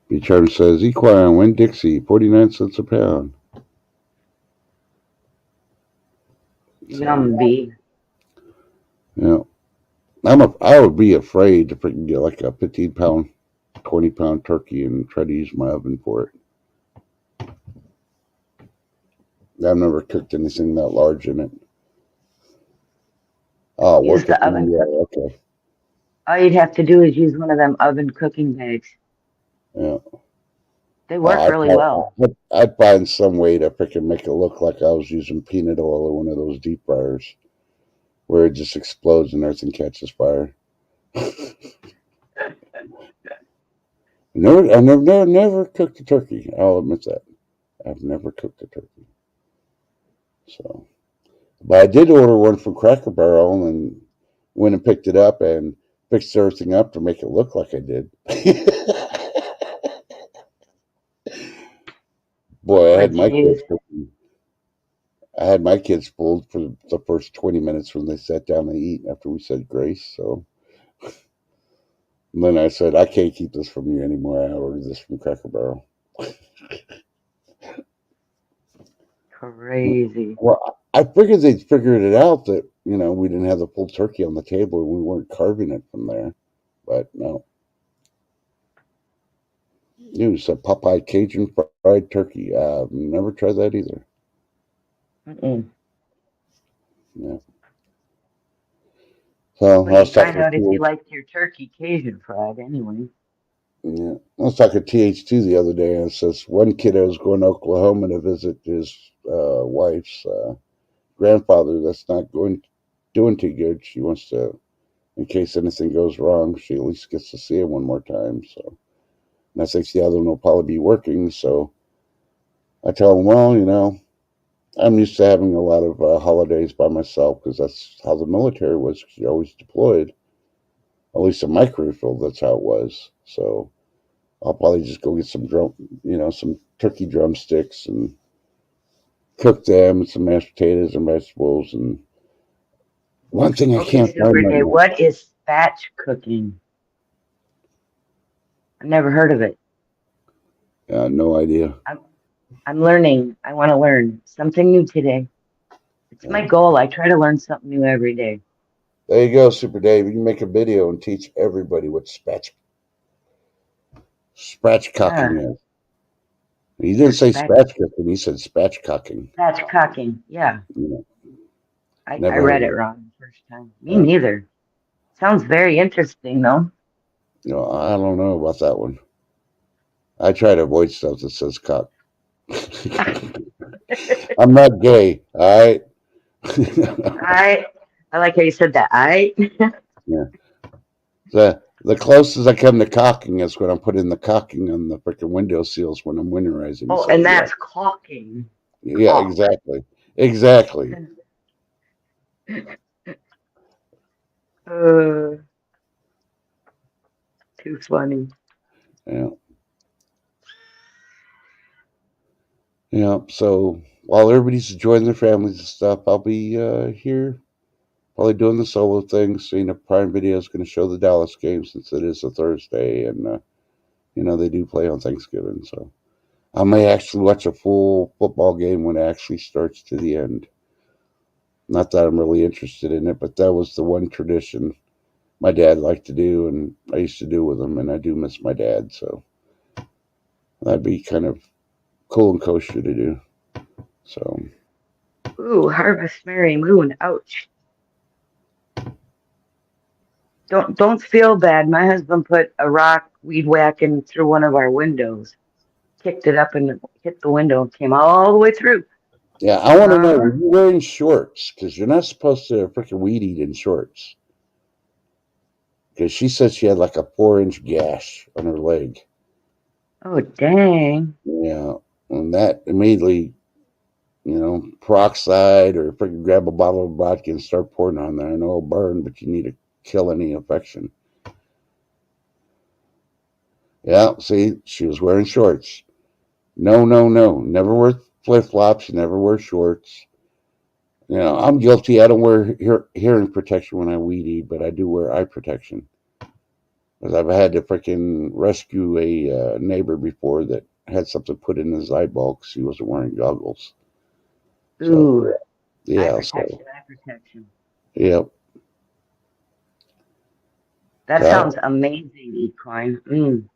B. Charter says, Equine, Win Dixie, 49 cents a pound. So, Yum, B. yeah. I would be afraid to freaking get like a 15-pound, 20-pound turkey and try to use my oven for it. I've never cooked anything that large in it. Oh, Use worth it the for oven me. cook. Yeah, okay. All you'd have to do is use one of them oven cooking bags. Yeah. They work really well. I'd find some way to freaking make it look like I was using peanut oil or one of those deep fryers where it just explodes and everything catches fire. Never cooked a turkey. I'll admit that. I've never cooked a turkey. So, but I did order one from Cracker Barrel and went and picked it up and fixed everything up to make it look like I did. Boy, What'd you use? I had my kids pulled for the first 20 minutes when they sat down to eat after we said grace. So and then I said, I can't keep this from you anymore. I ordered this from Cracker Barrel. Crazy. Well, I figured they'd figured it out that, we didn't have the full turkey on the table and we weren't carving it from there. But no. It was a Popeye Cajun fried turkey. I've never tried that either. Mm-mm. Yeah. So Well, I was you'd find talking out if you to liked your turkey Cajun fried anyway. yeah, I was talking to TH2 the other day, and it says one kiddo is going to Oklahoma to visit his wife's grandfather that's not doing too good. She wants to, in case anything goes wrong, she at least gets to see him one more time. So, and I think the other one will probably be working. So, I tell them, well, I'm used to having a lot of holidays by myself because that's how the military was. 'Cause you're always deployed. At least in my career field, that's how it was. So I'll probably just go get some turkey drumsticks and cook them and some mashed potatoes and vegetables. And one thing I Okay, can't find Super right Day. now, What is spatch cooking? I've never heard of it. no idea. I'm I'm learning. I want to learn something new today. It's my Uh, goal. I try to learn something new every day. there you go, Super Dave. You can make a video and teach everybody what spatchcocking Yeah, is. He didn't say spatch spatchcocking. He said spatchcocking. spatchcocking. Yeah, I Never heard read of it it. wrong the first time. Me Uh, neither. Sounds very interesting though. I don't know about that one. I try to avoid stuff that says cock. I'm not gay, all right? I I like how you said that. I Yeah. The closest I come to cocking is when I'm putting the cocking on the freaking window seals when I'm winterizing. oh, So and yeah, that's caulking. yeah, Caulk. exactly. Uh, too funny. Yeah, yeah. So while everybody's enjoying their families and stuff, I'll be here probably doing the solo thing. Seeing if Prime Video is going to show the Dallas game since it is a Thursday, and they do play on Thanksgiving. So I may actually watch a full football game when it actually starts to the end. Not that I'm really interested in it, but that was the one tradition my dad liked to do, and I used to do with him, and I do miss my dad, so that'd be kind of cool and kosher to do. So Ooh, Harvest Mary Moon. Ouch. Don't feel bad. My husband put a rock weed whacking through one of our windows, kicked it up and hit the window and came all the way through. yeah, I want to know: Uh-huh. were you wearing shorts? Because you're not supposed to freaking weed eat in shorts. Because she said she had like a 4-inch gash on her leg. Oh dang. Yeah, and that immediately, peroxide or freaking grab a bottle of vodka and start pouring on there. I know it'll burn, but you need to kill any infection. Yeah, see, she was wearing shorts. No, no, no. Never wear flip flops. Never wear shorts. I'm guilty. I don't wear hearing protection when I weed eat, but I do wear eye protection. Because I've had to freaking rescue a neighbor before that had something put in his eyeball because he wasn't wearing goggles. So, Ooh, yeah, so, eye protection. yeah. That That, sounds amazing, Equine. You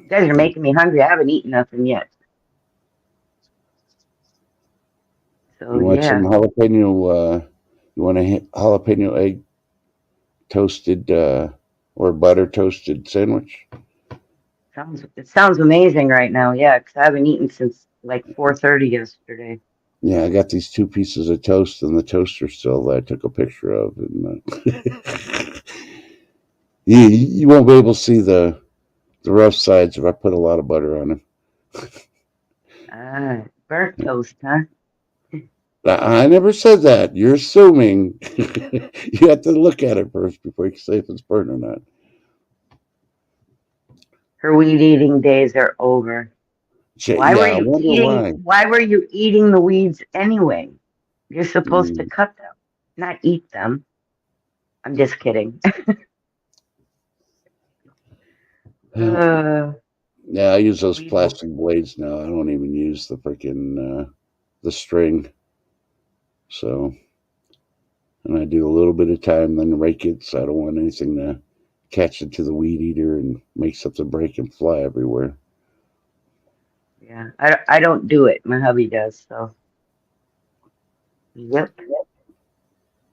guys are making me hungry. I haven't eaten nothing yet. So you want some yeah, jalapeno, you want a jalapeno egg toasted or butter toasted sandwich? it sounds amazing right now. Yeah, 'cause I haven't eaten since like 4:30 yesterday. Yeah, I got these 2 pieces of toast in the toaster still that I took a picture of, and you won't be able to see the rough sides if I put a lot of butter on them. Ah, burnt toast, huh? I never said that. You're assuming. You have to look at it first before you can say if it's burnt or not. Her weed eating days are over. Yeah, I wonder why. Why were you eating the weeds anyway? You're supposed to Mm, cut them, not eat them. I'm just kidding. yeah, Uh, yeah, I use those weed will. plastic blades now. I don't even use the string. So, and I do a little bit of time, then rake it. So I don't want anything to catch it to the weed eater and make something break and fly everywhere. Yeah, I don't do it. My hubby does. So, yep.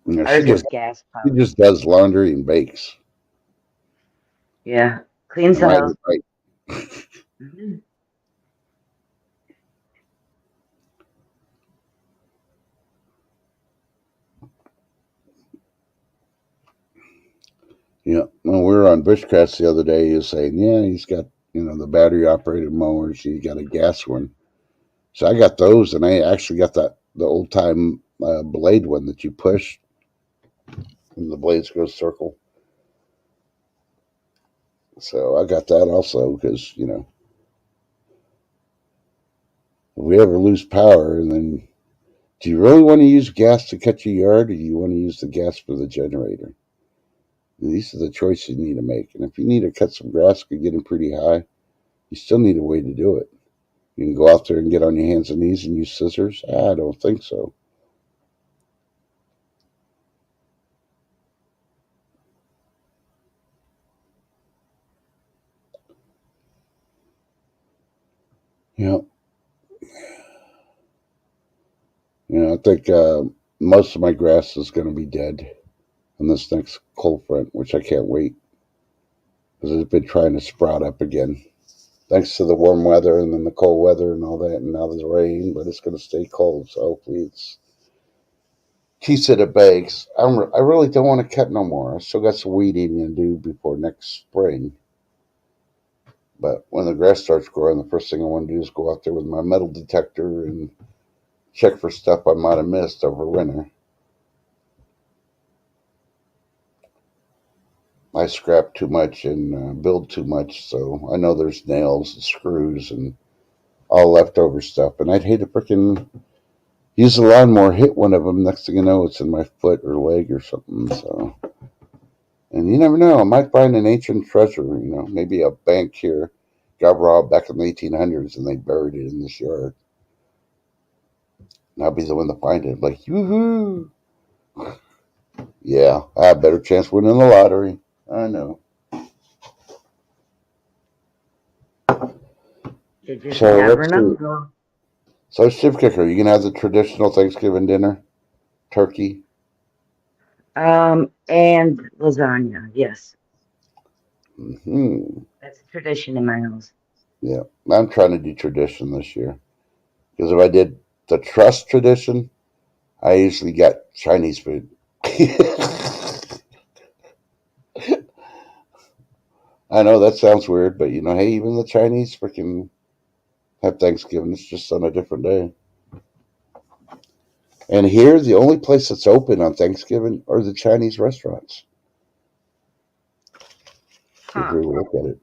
She Ours is just gas she powered. just does laundry and bakes. Yeah, cleans And the rides a house. bike. Mhm. Yeah. When we were on Bushcrafts the other day, he was saying, yeah, he's got, the battery operated mowers. He's got a gas one. So I got those, and I actually got the old time blade one that you push, and the blades go circle. So I got that also because if we ever lose power, and then do you really want to use gas to cut your yard, or do you want to use the gas for the generator? These are the choices you need to make. And if you need to cut some grass, get getting pretty high, you still need a way to do it. You can go out there and get on your hands and knees and use scissors. I don't think so. Yeah, I think most of my grass is going to be dead in this next cold front, which I can't wait because it's been trying to sprout up again. Thanks to the warm weather and then the cold weather and all that, and now there's rain, but it's going to stay cold. So hopefully it's keeps it at bay. I really don't want to cut no more. I still got some weeding to do before next spring. But when the grass starts growing, the first thing I want to do is go out there with my metal detector and check for stuff I might have missed over winter. I scrap too much and build too much, so I know there's nails and screws and all leftover stuff. And I'd hate to freaking use the lawnmower, hit one of them. Next thing you know, it's in my foot or leg or something. So, and you never know, I might find an ancient treasure. Maybe a bank here got robbed back in the 1800s and they buried it in this yard. And I'll be the one to find it. Like, yoo-hoo! Yeah, I have a better chance winning the lottery. I know. You just So never let's see. know. So, Shiv Kicker, you gonna have the traditional Thanksgiving dinner, turkey. And lasagna. Yes, Hmm. that's a tradition in my house. Yeah, I'm trying to do tradition this year because if I did the trust tradition, I usually got Chinese food. I know that sounds weird, but hey, even the Chinese freaking have Thanksgiving. It's just on a different day. And here, the only place that's open on Thanksgiving are the Chinese restaurants. If Huh. you look at it,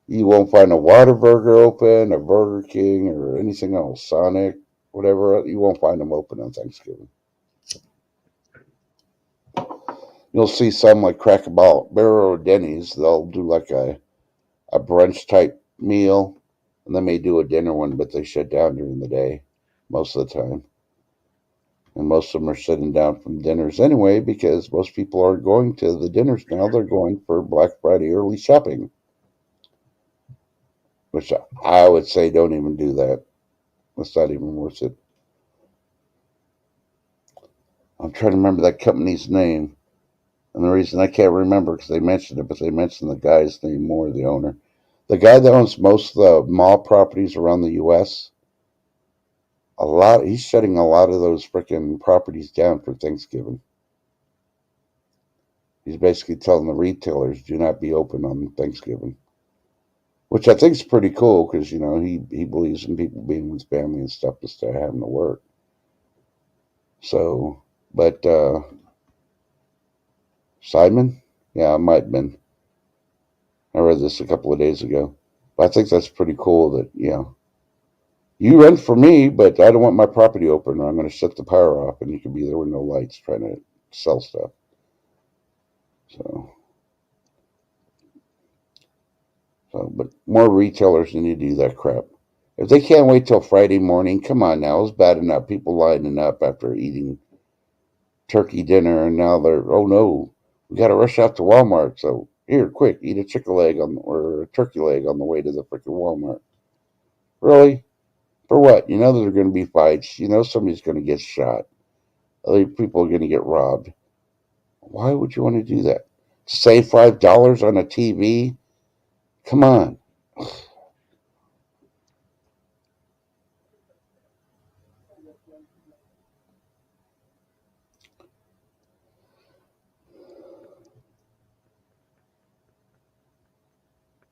you won't find a Whataburger open, a Burger King, or anything else. Sonic, whatever. You won't find them open on Thanksgiving. You'll see some like Cracker Barrel or Denny's. They'll do like a brunch type meal, and they may do a dinner one, but they shut down during the day most of the time. And most of them are sitting down from dinners anyway because most people are going to the dinners now. They're going for Black Friday early shopping, which I would say don't even do that. It's not even worth it. I'm trying to remember that company's name. And the reason I can't remember because they mentioned it, but they mentioned the guy's name more, the owner. The guy that owns most of the mall properties around the U.S., he's shutting a lot of those freaking properties down for Thanksgiving. He's basically telling the retailers do not be open on Thanksgiving, which I think is pretty cool because he believes in people being with family and stuff instead of having to work. So, but Simon, yeah, I might have been. I read this a couple of days ago, but I think that's pretty cool that you rent for me, but I don't want my property open, or I'm going to shut the power off, and you can be there with no lights trying to sell stuff. So, but more retailers need to do that crap. If they can't wait till Friday morning, come on now. It's bad enough people lining up after eating turkey dinner, and now they're, oh no, we got to rush out to Walmart. So here, quick, eat a chicken leg or a turkey leg on the way to the freaking Walmart. Really? For what? You know there are going to be fights. You know somebody's going to get shot. Other people are going to get robbed. Why would you want to do that? Save $5 on a TV? Come on.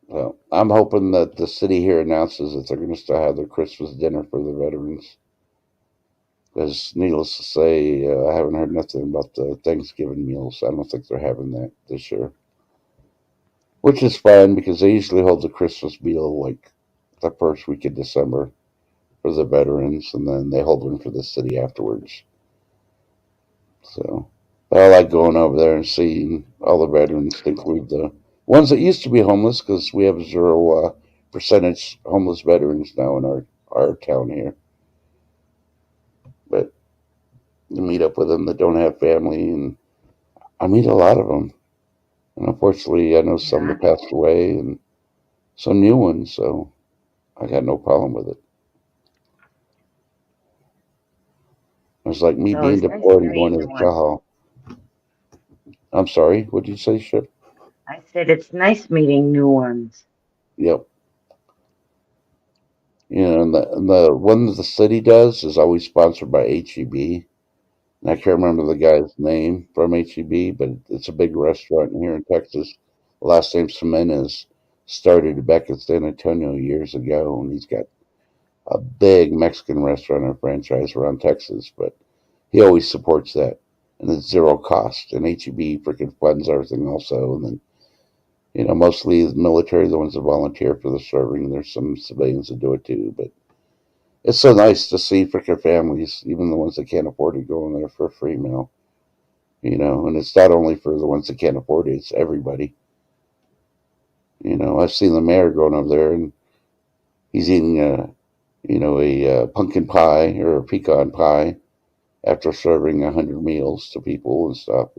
Well, I'm hoping that the city here announces that they're going to still have their Christmas dinner for the veterans. Because, needless to say, I haven't heard nothing about the Thanksgiving meals. I don't think they're having that this year, which is fine because they usually hold the Christmas meal like the first week of December for the veterans, and then they hold one for the city afterwards. So, but I like going over there and seeing all the veterans, to include the ones that used to be homeless, because we have 0% homeless veterans now in our town here. But you meet up with them that don't have family, and I meet a lot of them. And unfortunately, I know some Yeah. that passed away and some new ones, so I got no problem with it. It's like me It's being always nice deployed to and going meet to new the ones. jail. I'm sorry, what did you say, Ship? I said it's nice meeting new ones. Yep. You know, and the one that the city does is always sponsored by HEB. And I can't remember the guy's name from HEB, but it's a big restaurant here in Texas. The last name Semenez started back in San Antonio years ago, and he's got a big Mexican restaurant and franchise around Texas. But he always supports that, and it's zero cost. And HEB freaking funds everything also. And then mostly the military, the ones that volunteer for the serving. There's some civilians that do it too, but it's so nice to see freaking families, even the ones that can't afford to go in there for a free meal. And it's not only for the ones that can't afford it; it's everybody. I've seen the mayor going over there, and he's eating a pumpkin pie or a pecan pie after serving 100 meals to people and stuff.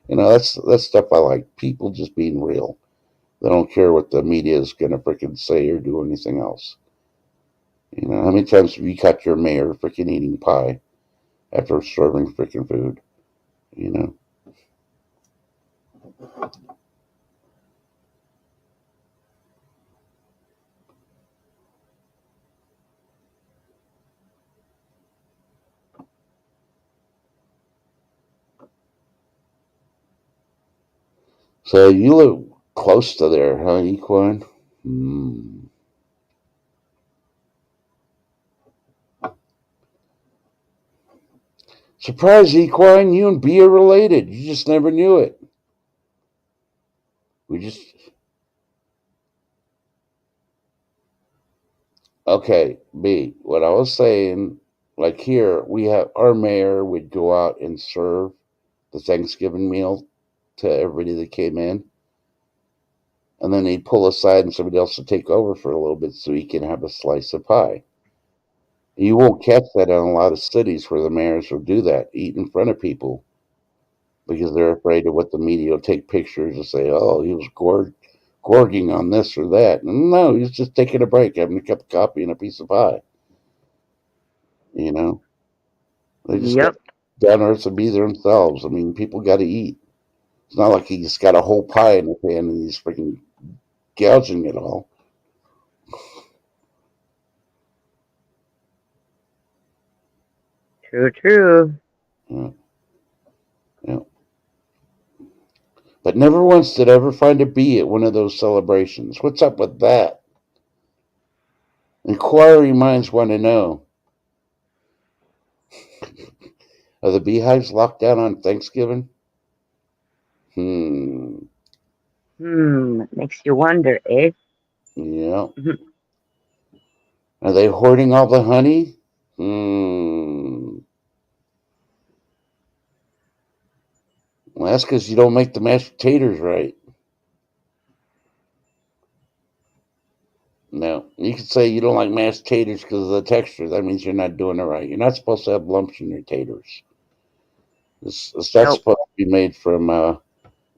That's stuff I like. People just being real. They don't care what the media is gonna freaking say or do anything else. How many times have you caught your mayor freaking eating pie after serving freaking food? You know. So you live close to there, huh, Equine? Hmm. Surprise, Equine, you and B are related. You just never knew it. We just Okay, B. What I was saying, like here, we have our mayor would go out and serve the Thanksgiving meal to everybody that came in, and then he'd pull aside and somebody else would take over for a little bit so he can have a slice of pie. You won't catch that in a lot of cities where the mayors will do that, eat in front of people, because they're afraid of what the media will take pictures and say, "Oh, he was gorging on this or that." No, he's just taking a break, having a cup of coffee and a piece of pie. You know, they just got Yep. down to earth to be themselves. I mean, people got to eat. It's not like he's got a whole pie in his hand and he's freaking gouging it all. True, true. Yeah, yeah. But never once did I ever find a bee at one of those celebrations. What's up with that? Inquiring minds want to know. Are the beehives locked down on Thanksgiving? Hmm. It makes you wonder, eh? Yeah. Are they hoarding all the honey? Well, that's because you don't make the mashed potatoes right. No. You could say you don't like mashed potatoes because of the texture. That means you're not doing it right. You're not supposed to have lumps in your taters. It's not Nope. supposed to be made from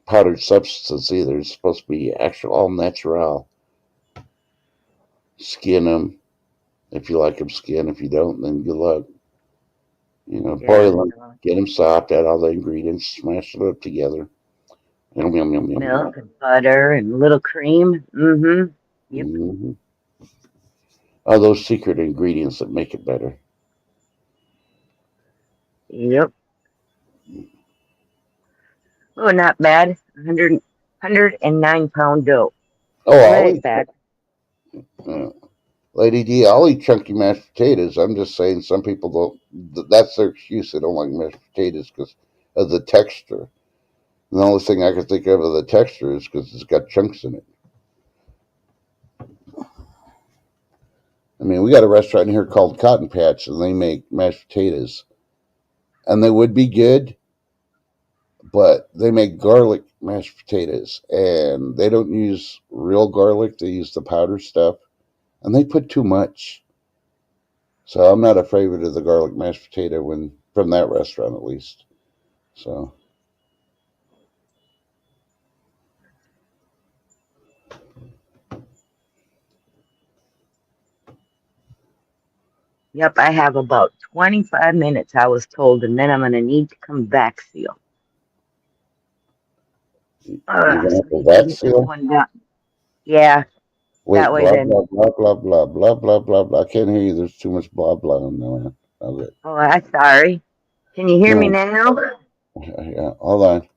powdered substance either. It's supposed to be actual all natural. Skin them if you like them skin. If you don't, then good luck. Yeah. Boil them, get them soft, add all the ingredients, smash it up together. Yum, yum, yum, yum, yum. Milk and butter and a little cream. Mm-hmm. Yep. Mm-hmm. All those secret ingredients that make it better. Yep. Oh, not bad. 109 pound dough. Oh, Isn't Ollie? that bad? Uh, Lady D, I'll eat chunky mashed potatoes. I'm just saying some people don't. That's their excuse. They don't like mashed potatoes because of the texture. And the only thing I can think of the texture is because it's got chunks in it. I mean, we got a restaurant here called Cotton Patch, and they make mashed potatoes, and they would be good, but they make garlic mashed potatoes, and they don't use real garlic. They use the powder stuff, and they put too much. So I'm not a favorite of the garlic mashed potato when from that restaurant at least. So Yep, I have about 25 minutes, I was told, and then I'm going to need to come back seal. you're gonna So have we a can vat get this seal. one done. Yeah, that Wait, way blah then. blah blah blah blah blah blah blah blah. I can't hear you. There's too much blah blah in there. Okay. Oh, I'm sorry. Can you hear me No. now? Yeah. Hold on.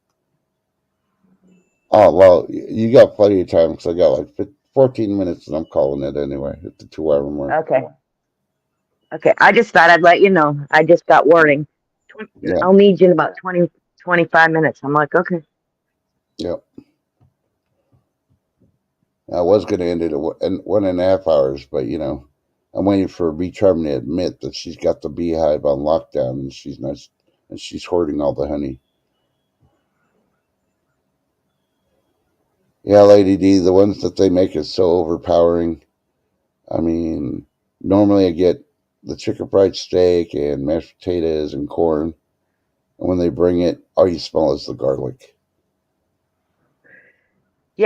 Oh well, you got plenty of time because I got like 14 minutes, and I'm calling it anyway at the 2 hour mark. Okay. Okay. I just thought I'd let you know. I just got warning. Yeah. I'll need you in about 20, 25 minutes. I'm like, okay. Yep. I was going to end it at 1.5 hours, but I'm waiting for B Charm to admit that she's got the beehive on lockdown and she's not, and she's hoarding all the honey. Yeah, Lady D, the ones that they make is so overpowering. I mean, normally I get the chicken fried steak and mashed potatoes and corn, and when they bring it, all you smell is the garlic.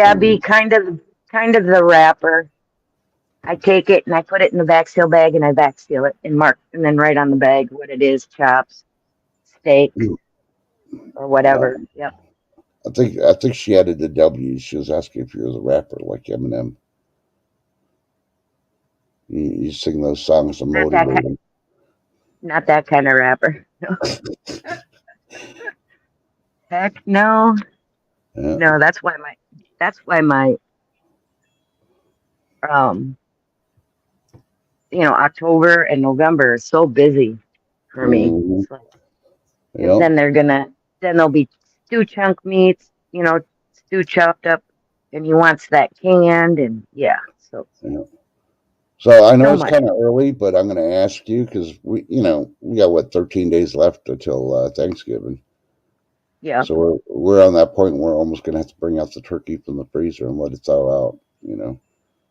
I Yeah, be mean, kind of the wrapper. I take it and I put it in the vac seal bag and I vac seal it and mark and then write on the bag what it is, chops, steaks, or whatever. um, Yep. I think she added the W. She was asking if you was a rapper like Eminem. You sing those songs to Not that motivate them. not that kind of wrapper. Heck no. Yeah. No, that's why my um October and November is so busy for me. Hmm. It's like because Yep. then there'll be stew chunk meats, stew chopped up, and he wants that canned, and yeah, so Yep. So I know so it's much. kind of early, but I'm going to ask you because we got what 13 days left until Thanksgiving. Yeah, So we're on that point where we're almost going to have to bring out the turkey from the freezer and let it thaw out.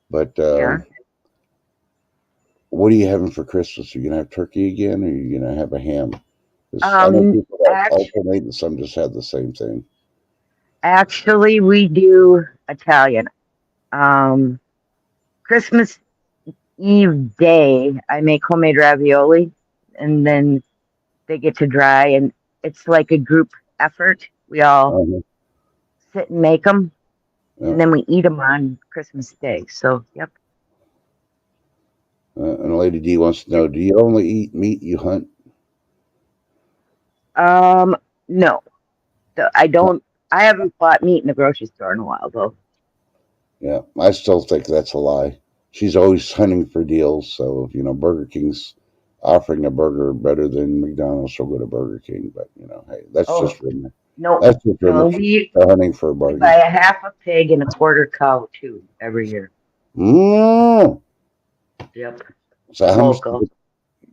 But yeah. what are you having for Christmas? Are you going to have turkey again, or are you going to have a ham? Because I know Um, people that act, alternate, and some just have the same thing. actually, we do Italian. Um, Christmas Eve day, I make homemade ravioli, and then they get to dry, and it's like a group effort. We all Uh-huh. sit and make them, Yeah. and then we eat them on Christmas Day. So, yep. And Lady D wants to know: do you only eat meat you hunt? Um, no, I don't. I haven't bought meat in the grocery store in a while, though. Yeah, I still think that's a lie. She's always hunting for deals. So if Burger King's offering a burger better than McDonald's, she'll go to Burger King. But hey, that's Oh, just rumor. no, That's just no. rumor. They're hunting for a We buy bargain. a half a pig and a quarter cow too every year. Mm. Yep, So how much? local.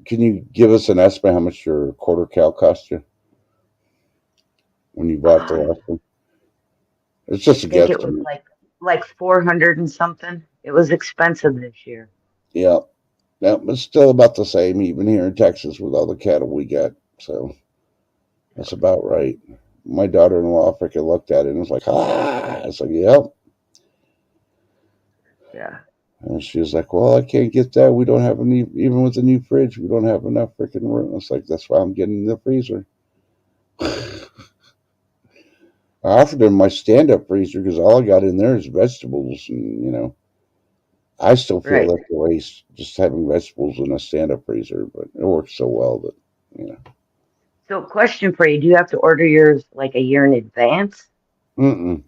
Can you give us an estimate how much your quarter cow cost you when you bought the I last one? It's just a think it was guesstimate. like 400 and something. It was expensive this year. Yeah, yeah, but still about the same, even here in Texas with all the cattle we got. So that's Yep. about right. My daughter-in-law freaking looked at it and was like, "Ah!" I was like, "Yep." Yeah. And she was like, "Well, I can't get that. We don't have any, even with the new fridge, we don't have enough freaking room." I was like, "That's why I'm getting the freezer." I offered him my stand-up freezer because all I got in there is vegetables, and I still feel Right. that's a waste just having vegetables in a stand-up freezer, but it works so well that you know. So, question for you: do you have to order yours like a year in advance? Mm-mm.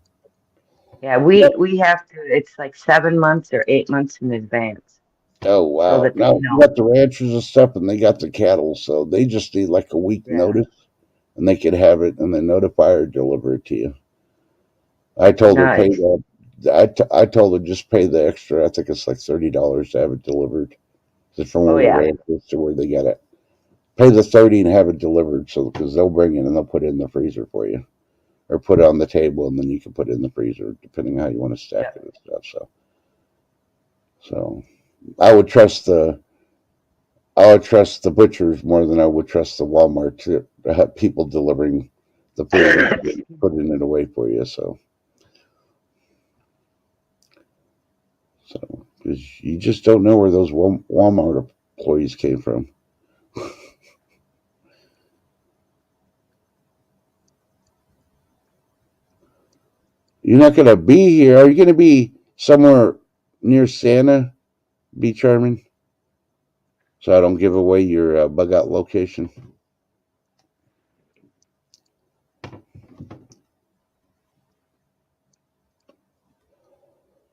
Yeah, Yep. we have to. It's like 7 months or 8 months in advance, Oh so wow! that they Now you know. got the ranchers and stuff, and they got the cattle, so they just need like a week Yeah. notice, and they could have it, and then notify or deliver it to you. I told her pay Nice. the. I told her just pay the extra. I think it's like $30 to have it delivered. Just from Oh where the yeah. ranch is to where they got it. Pay the 30 and have it delivered, so because they'll bring it and they'll put it in the freezer for you, or put it on the table, and then you can put it in the freezer depending how you want to stack Yeah. it and stuff. So I would trust the butchers more than I would trust the Walmart to have people delivering the food and putting it away for you. So because you just don't know where those Walmart employees came from. You're not going to be here. Are you going to be somewhere near Santa? Be charming, so I don't give away your bug out location.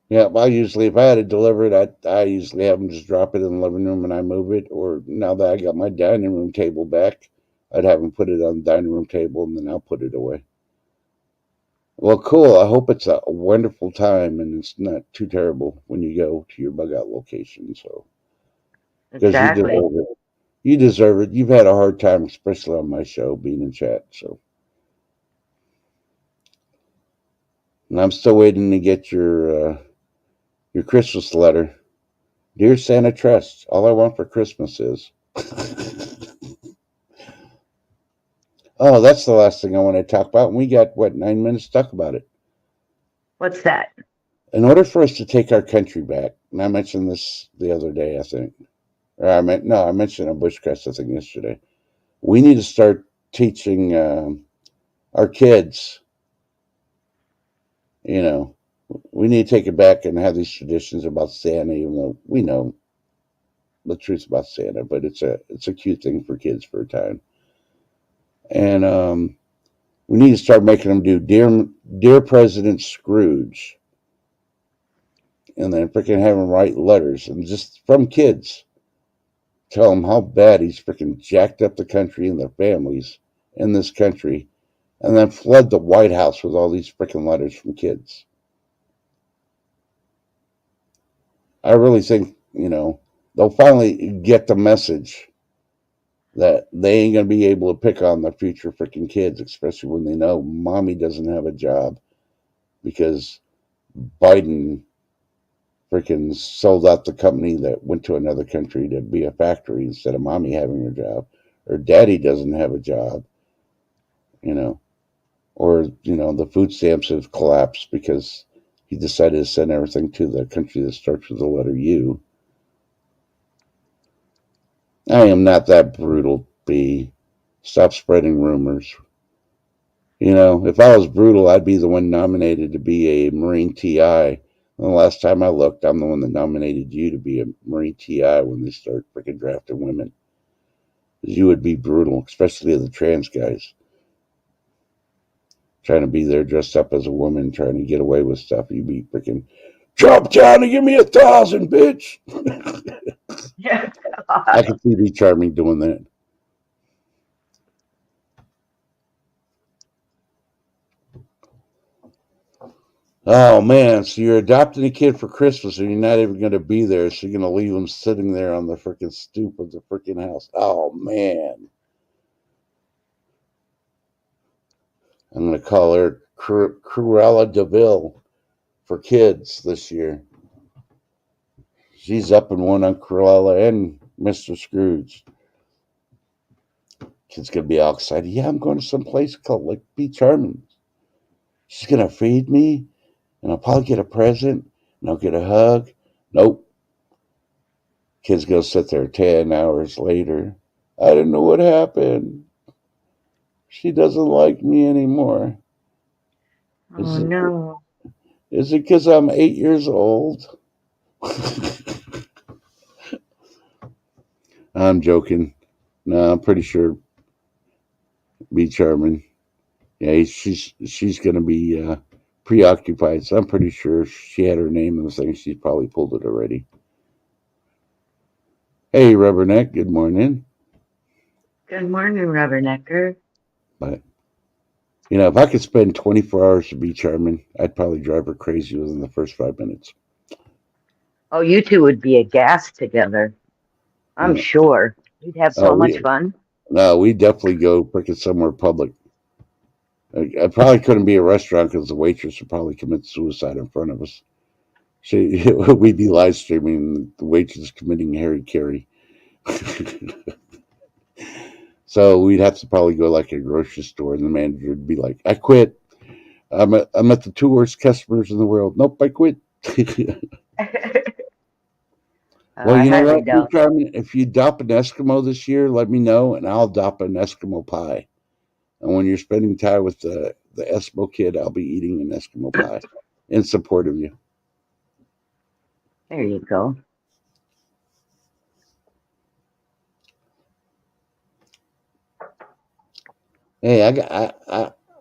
Yeah, I usually, if I had to deliver it, I usually have them just drop it in the living room and I move it. Or now that I got my dining room table back, I'd have them put it on the dining room table and then I'll put it away. Well, cool. I hope it's a wonderful time and it's not too terrible when you go to your bug out location. So, because you Exactly. deserve it. You deserve it. You've had a hard time, especially on my show, being in chat. So, and I'm still waiting to get your Christmas letter. Dear Santa Trust, all I want for Christmas is. Oh, that's the last thing I want to talk about. And we got, what, 9 minutes to talk about it. What's that? In order for us to take our country back, and I mentioned this the other day, I think, or I mentioned a Bushcrest, I think, yesterday. We need to start teaching our kids, you know, we need to take it back and have these traditions about Santa, even though we know the truth about Santa, but it's a cute thing for kids for a time. And we need to start making them do dear President Scrooge, and then freaking have them write letters and just from kids tell them how bad he's freaking jacked up the country and their families in this country, and then flood the White House with all these freaking letters from kids. I really think they'll finally get the message that they ain't gonna be able to pick on their future freaking kids, especially when they know mommy doesn't have a job because Biden freaking sold out the company that went to another country to be a factory instead of mommy having her job, or daddy doesn't have a job, you know, or the food stamps have collapsed because he decided to send everything to the country that starts with the letter U. I am not that brutal, B. Stop spreading rumors. If I was brutal, I'd be the one nominated to be a Marine TI. And the last time I looked, I'm the one that nominated you to be a Marine TI when they start freaking drafting women. You would be brutal, especially the trans guys trying to be there dressed up as a woman, trying to get away with stuff. You'd be freaking drop down and give me 1,000, bitch. Yeah. I God. could see Lee Charming doing that. Oh man, so you're adopting a kid for Christmas and you're not even going to be there, so you're going to leave him sitting there on the freaking stoop of the freaking house. Oh man, I'm going to call her Cruella DeVille for kids this year. She's up and one on Cruella and Mr. Scrooge. Kid's going to be all excited. Yeah, I'm going to some place called like Be Charming. She's going to feed me and I'll probably get a present and I'll get a hug. Nope. Kid's going to sit there 10 hours later. I don't know what happened. She doesn't like me anymore. Oh Is it no. is it because I'm 8 years old? I'm joking. No, I'm pretty sure Be Charming. Yeah, she's gonna be preoccupied, so I'm pretty sure she had her name in the thing. She's probably pulled it already. Hey, Rubberneck, good morning. Good morning, Rubbernecker. But, if I could spend 24 hours to be Charmin, I'd probably drive her crazy within the first 5 minutes. Oh, you two would be a gas together. I'm Yeah. sure. You'd have Oh, so much fun. no, we definitely go freaking somewhere public. I probably couldn't be a restaurant because the waitress would probably commit suicide in front of us. We'd be live streaming the waitress committing Harry Carey. So we'd have to probably go like a grocery store, and the manager would be like, "I quit. I'm at the two worst customers in the world. Nope, I quit." Well, I you know highly what, doubt it. Carmen? If you adopt an Eskimo this year, let me know, and I'll adopt an Eskimo pie. And when you're spending time with the Eskimo kid, I'll be eating an Eskimo pie in support of you. There you go. Hey, I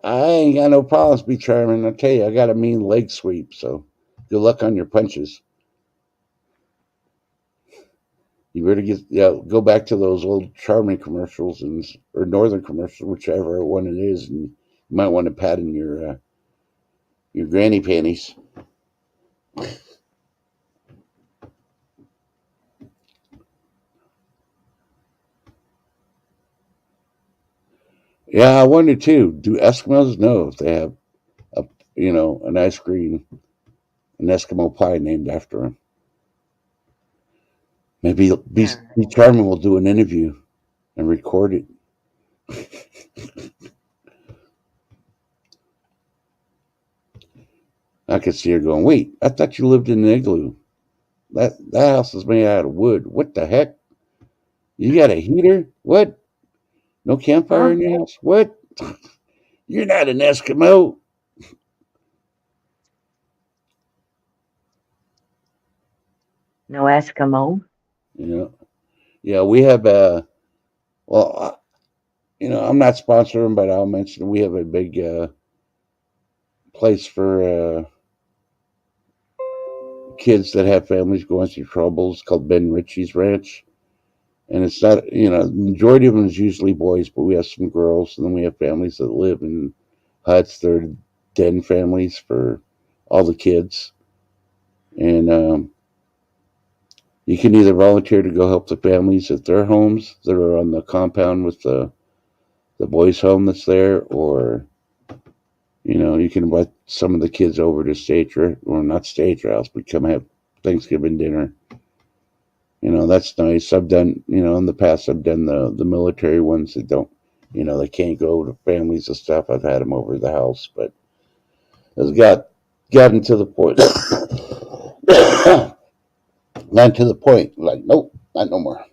ain't got no problems be charming. I tell you, I got a mean leg sweep, so good luck on your punches. You better go back to those old charming commercials or northern commercials, whichever one it is, and you might want to pat in your granny panties. Yeah, I wonder too. Do Eskimos know if they have a an ice cream, an Eskimo pie named after them? Maybe Yeah. be charming. Will do an interview and record it. I could see her going, "Wait, I thought you lived in an igloo. That house is made out of wood. What the heck? You got a heater? What? No campfire Huh? in your house? What? You're not an Eskimo." No Eskimo? You know, yeah, we have a well, I'm not sponsoring, but I'll mention we have a big place for kids that have families going through troubles called Ben Ritchie's Ranch. And it's not, the majority of them is usually boys, but we have some girls, and then we have families that live in huts. They're den families for all the kids. And you can either volunteer to go help the families at their homes that are on the compound with the boys' home that's there, or you can invite some of the kids over to stay at your, or not stay at your house, but come have Thanksgiving dinner. That's nice. I've done, in the past, I've done the military ones that don't, they can't go to families and stuff. I've had them over the house, but it's gotten to the point, not to the point, like, nope, not no more.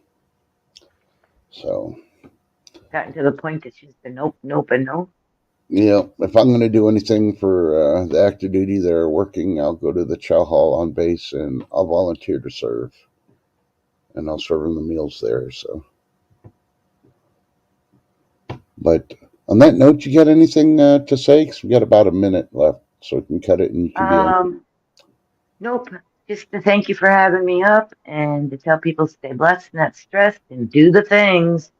So, Gotten to the point that she's the nope, nope, and no. if I'm going to do anything for the active duty that are working, I'll go to the chow hall on base and I'll volunteer to serve, and I'll serve them the meals there. So, but on that note, you got anything to say? Because we got about a minute left, so we can cut it and you can be on. Um, nope. Just to thank you for having me up and to tell people stay blessed, not stressed, and do the things.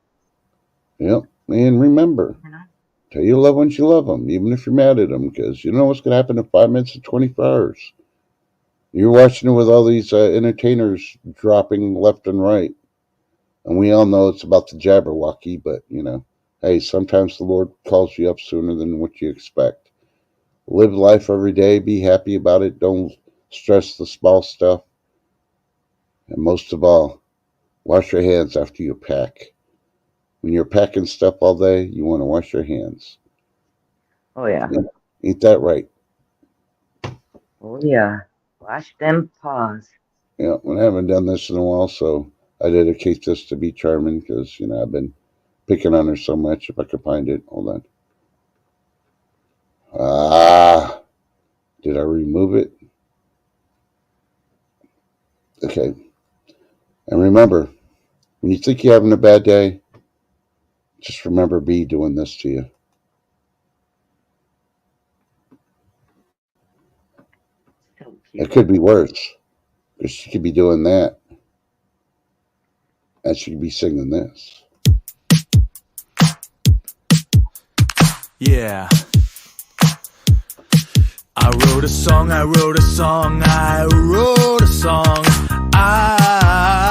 Yep. And remember, You know? tell your loved ones you love them, even if you're mad at them, because you know what's going to happen in 5 minutes to 24 hours. You're watching it with all these entertainers dropping left and right. And we all know it's about the Jabberwocky, but, hey, sometimes the Lord calls you up sooner than what you expect. Live life every day. Be happy about it. Don't stress the small stuff. And most of all, wash your hands after you pack. When you're packing stuff all day, you want to wash your hands. Oh, yeah. Ain't that right? Oh, yeah. Wash them paws. Yeah, well, I haven't done this in a while, so I dedicate this to be Charmin because, I've been picking on her so much. If I could find it, hold on. Ah, did I remove it? Okay. And remember, when you think you're having a bad day, just remember B doing this to you. It could be worse. Because she could be doing that. And she could be singing this. Yeah. I wrote a song, I wrote a song, I wrote a song